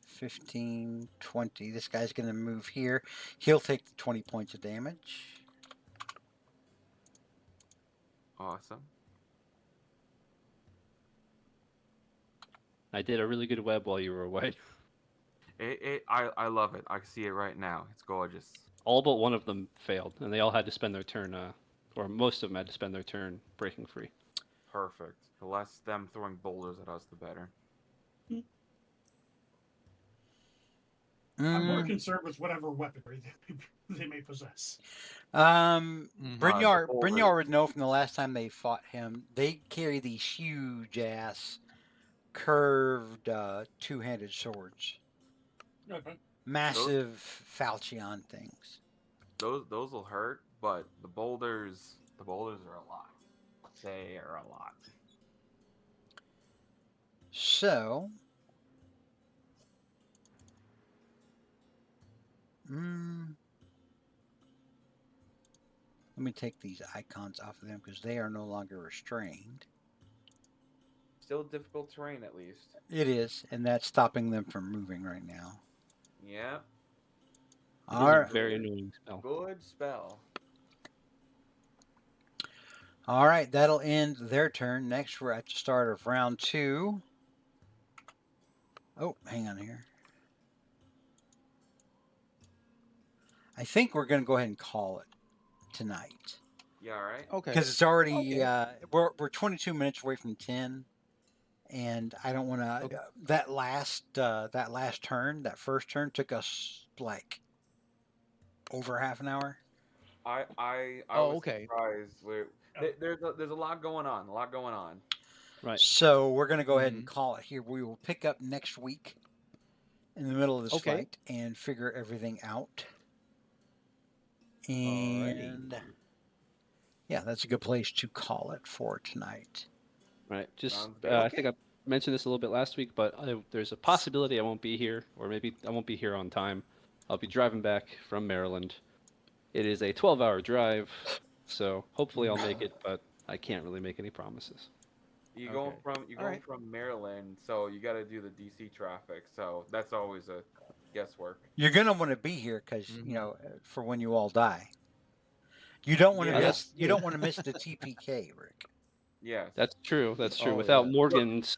15, 20. This guy's going to move here. He'll take the 20 points of damage. Awesome. I did a really good web while you were away. I love it. I see it right now. It's gorgeous. All but one of them failed, and they all had to spend their turn, or most of them had to spend their turn breaking free. Perfect. The less them throwing boulders at us, the better. I'm more concerned with whatever weaponry they may possess. Brynjar boulders. would know from the last time they fought him. They carry these huge ass curved two-handed swords. Okay. Massive falchion things. Those will hurt, but the boulders are a lot. They are a lot. So Let me take these icons off of them because they are no longer restrained. Still difficult terrain, at least. It is, and that's stopping them from moving right now. Yeah. It is All a right. very annoying spell. Good spell. All right, that'll end their turn. Next, we're at the start of round 2. Oh, hang on here. I think we're going to go ahead and call it tonight Yeah, all right. Okay. because it's already Okay. we're 22 minutes away from 10, and I don't want to. Okay. That last turn, that first turn, took us like over half an hour. I Oh, was okay. surprised. There's a lot going on. A lot going on. Right. So we're going to go ahead and Mhm. call it here. We will pick up next week in the middle of this Okay. fight and figure everything out. Alrighty. And yeah, that's a good place to call it for tonight. Right. Just Sounds good. I think I mentioned this a little bit last week, but there's a possibility I won't be here, or maybe I won't be here on time. I'll be driving back from Maryland. It is a 12-hour drive, so hopefully I'll make it, but I can't really make any promises. You're Okay. going Alright. from Maryland, so you got to do the DC traffic. So that's always a guesswork. You're going to want to be here because, Mhm. for when you all die. You don't want to Yeah. miss. You don't want to miss the TPK, Rick. Yes. That's true. That's true. Oh, Without yeah. Morgan's,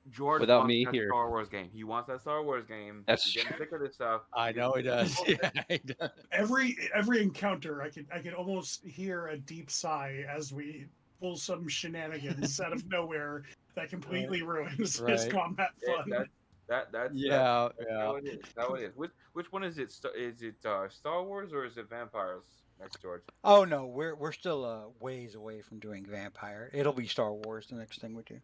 George without wants me that here. Star Wars game. He wants that Star Wars game. That's He's getting true. sick of this stuff. I know he does. Yeah, he does. Every encounter, I could almost hear a deep sigh as we pull some shenanigans out of nowhere that completely ruins his Right. combat fun. That's Yeah, that's yeah. how it is. How it is. Which one is it? Is it Star Wars or is it vampires? Next, George. Oh no, we're still ways away from doing Vampire. It'll be Star Wars the next thing we do.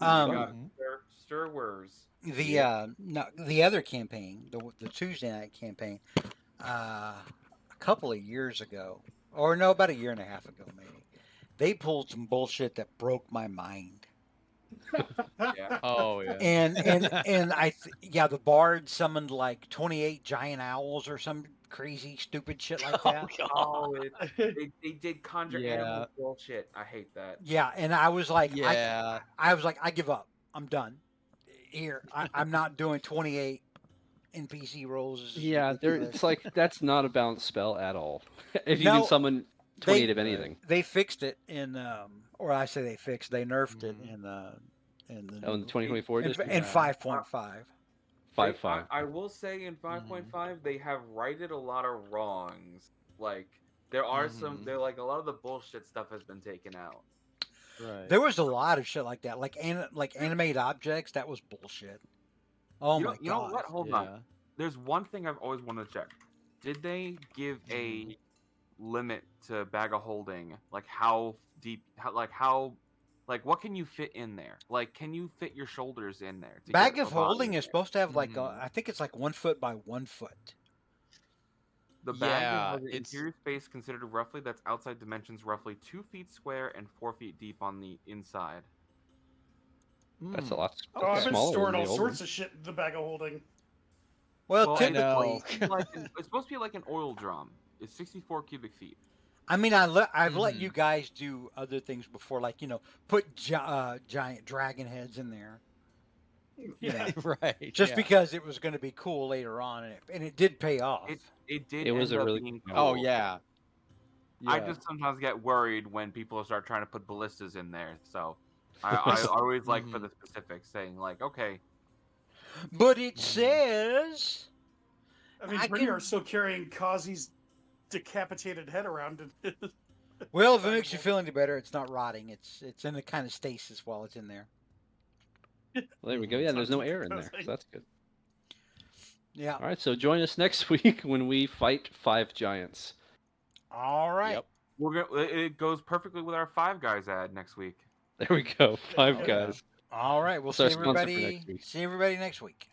You Um, got Mhm. Star Wars. the other campaign, the Tuesday night campaign, a couple of years ago, or no, about a year and a half ago maybe, they pulled some bullshit that broke my mind. Yeah. Oh yeah. And the bard summoned like 28 giant owls or some crazy stupid shit like that. Oh, they did conjure Yeah. animal bullshit. I hate that. Yeah, and I was like, Yeah. I was like, I give up. I'm done. Here, I'm not doing 28 NPC rolls. This is Yeah, ridiculous. it's like that's not a balanced spell at all. If you No, can summon 28 of anything. They fixed it in, or I say they fixed. They nerfed it Mhm. in the Oh, in the new- 2024 in, edition? in Yeah. 5.5. 5.5. I will say in 5.5 they have righted a lot of wrongs. Like there are some. Mhm. They're like a lot of the bullshit stuff has been taken out. Right. There was a lot of shit like that, like animated objects. That was bullshit. Oh my You know god! what? Hold Yeah. on. There's one thing I've always wanted to check. Did they give a limit to bag of holding? Like how deep? What can you fit in there? Like, can you fit your shoulders in there? To Bag get of a body holding in is there? supposed to have like Mhm. I think it's like 1 foot by 1 foot. The bag Yeah, has an it's interior space considered roughly that's outside dimensions roughly 2 feet square and 4 feet deep on the inside. That's a Mm. lot Oh, I've been smaller storing than all the old sorts one. of shit in the bag of holding. Well, I know. typically, It's supposed to be like an oil drum. It's 64 cubic feet. I mean, I've let you Mhm. guys do other things before, like put giant dragon heads in there. Yeah. Right. Just yeah. because it was going to be cool later on, and it did pay off. It did It was end a up really being good cool. Oh yeah. I Yeah. just sometimes get worried when people start trying to put ballistas in there. So I always like for the specifics saying like, okay, But it Mhm. says I mean, I Brynjar can. is still carrying Kazi's decapitated head around. Well, if it bag makes of you feel any better, it's not rotting. It's in a kind of stasis while it's in there. Well, there we go. Mhm. Yeah, It's there's not no air in there, so decomposing. that's good. Yeah. All right, so join us next week when we fight 5 giants. All right. Yep. it goes perfectly with our Five Guys ad next week. There we go. 5 go. guys. All right. We'll That's see our sponsor for everybody. next week. See everybody next week.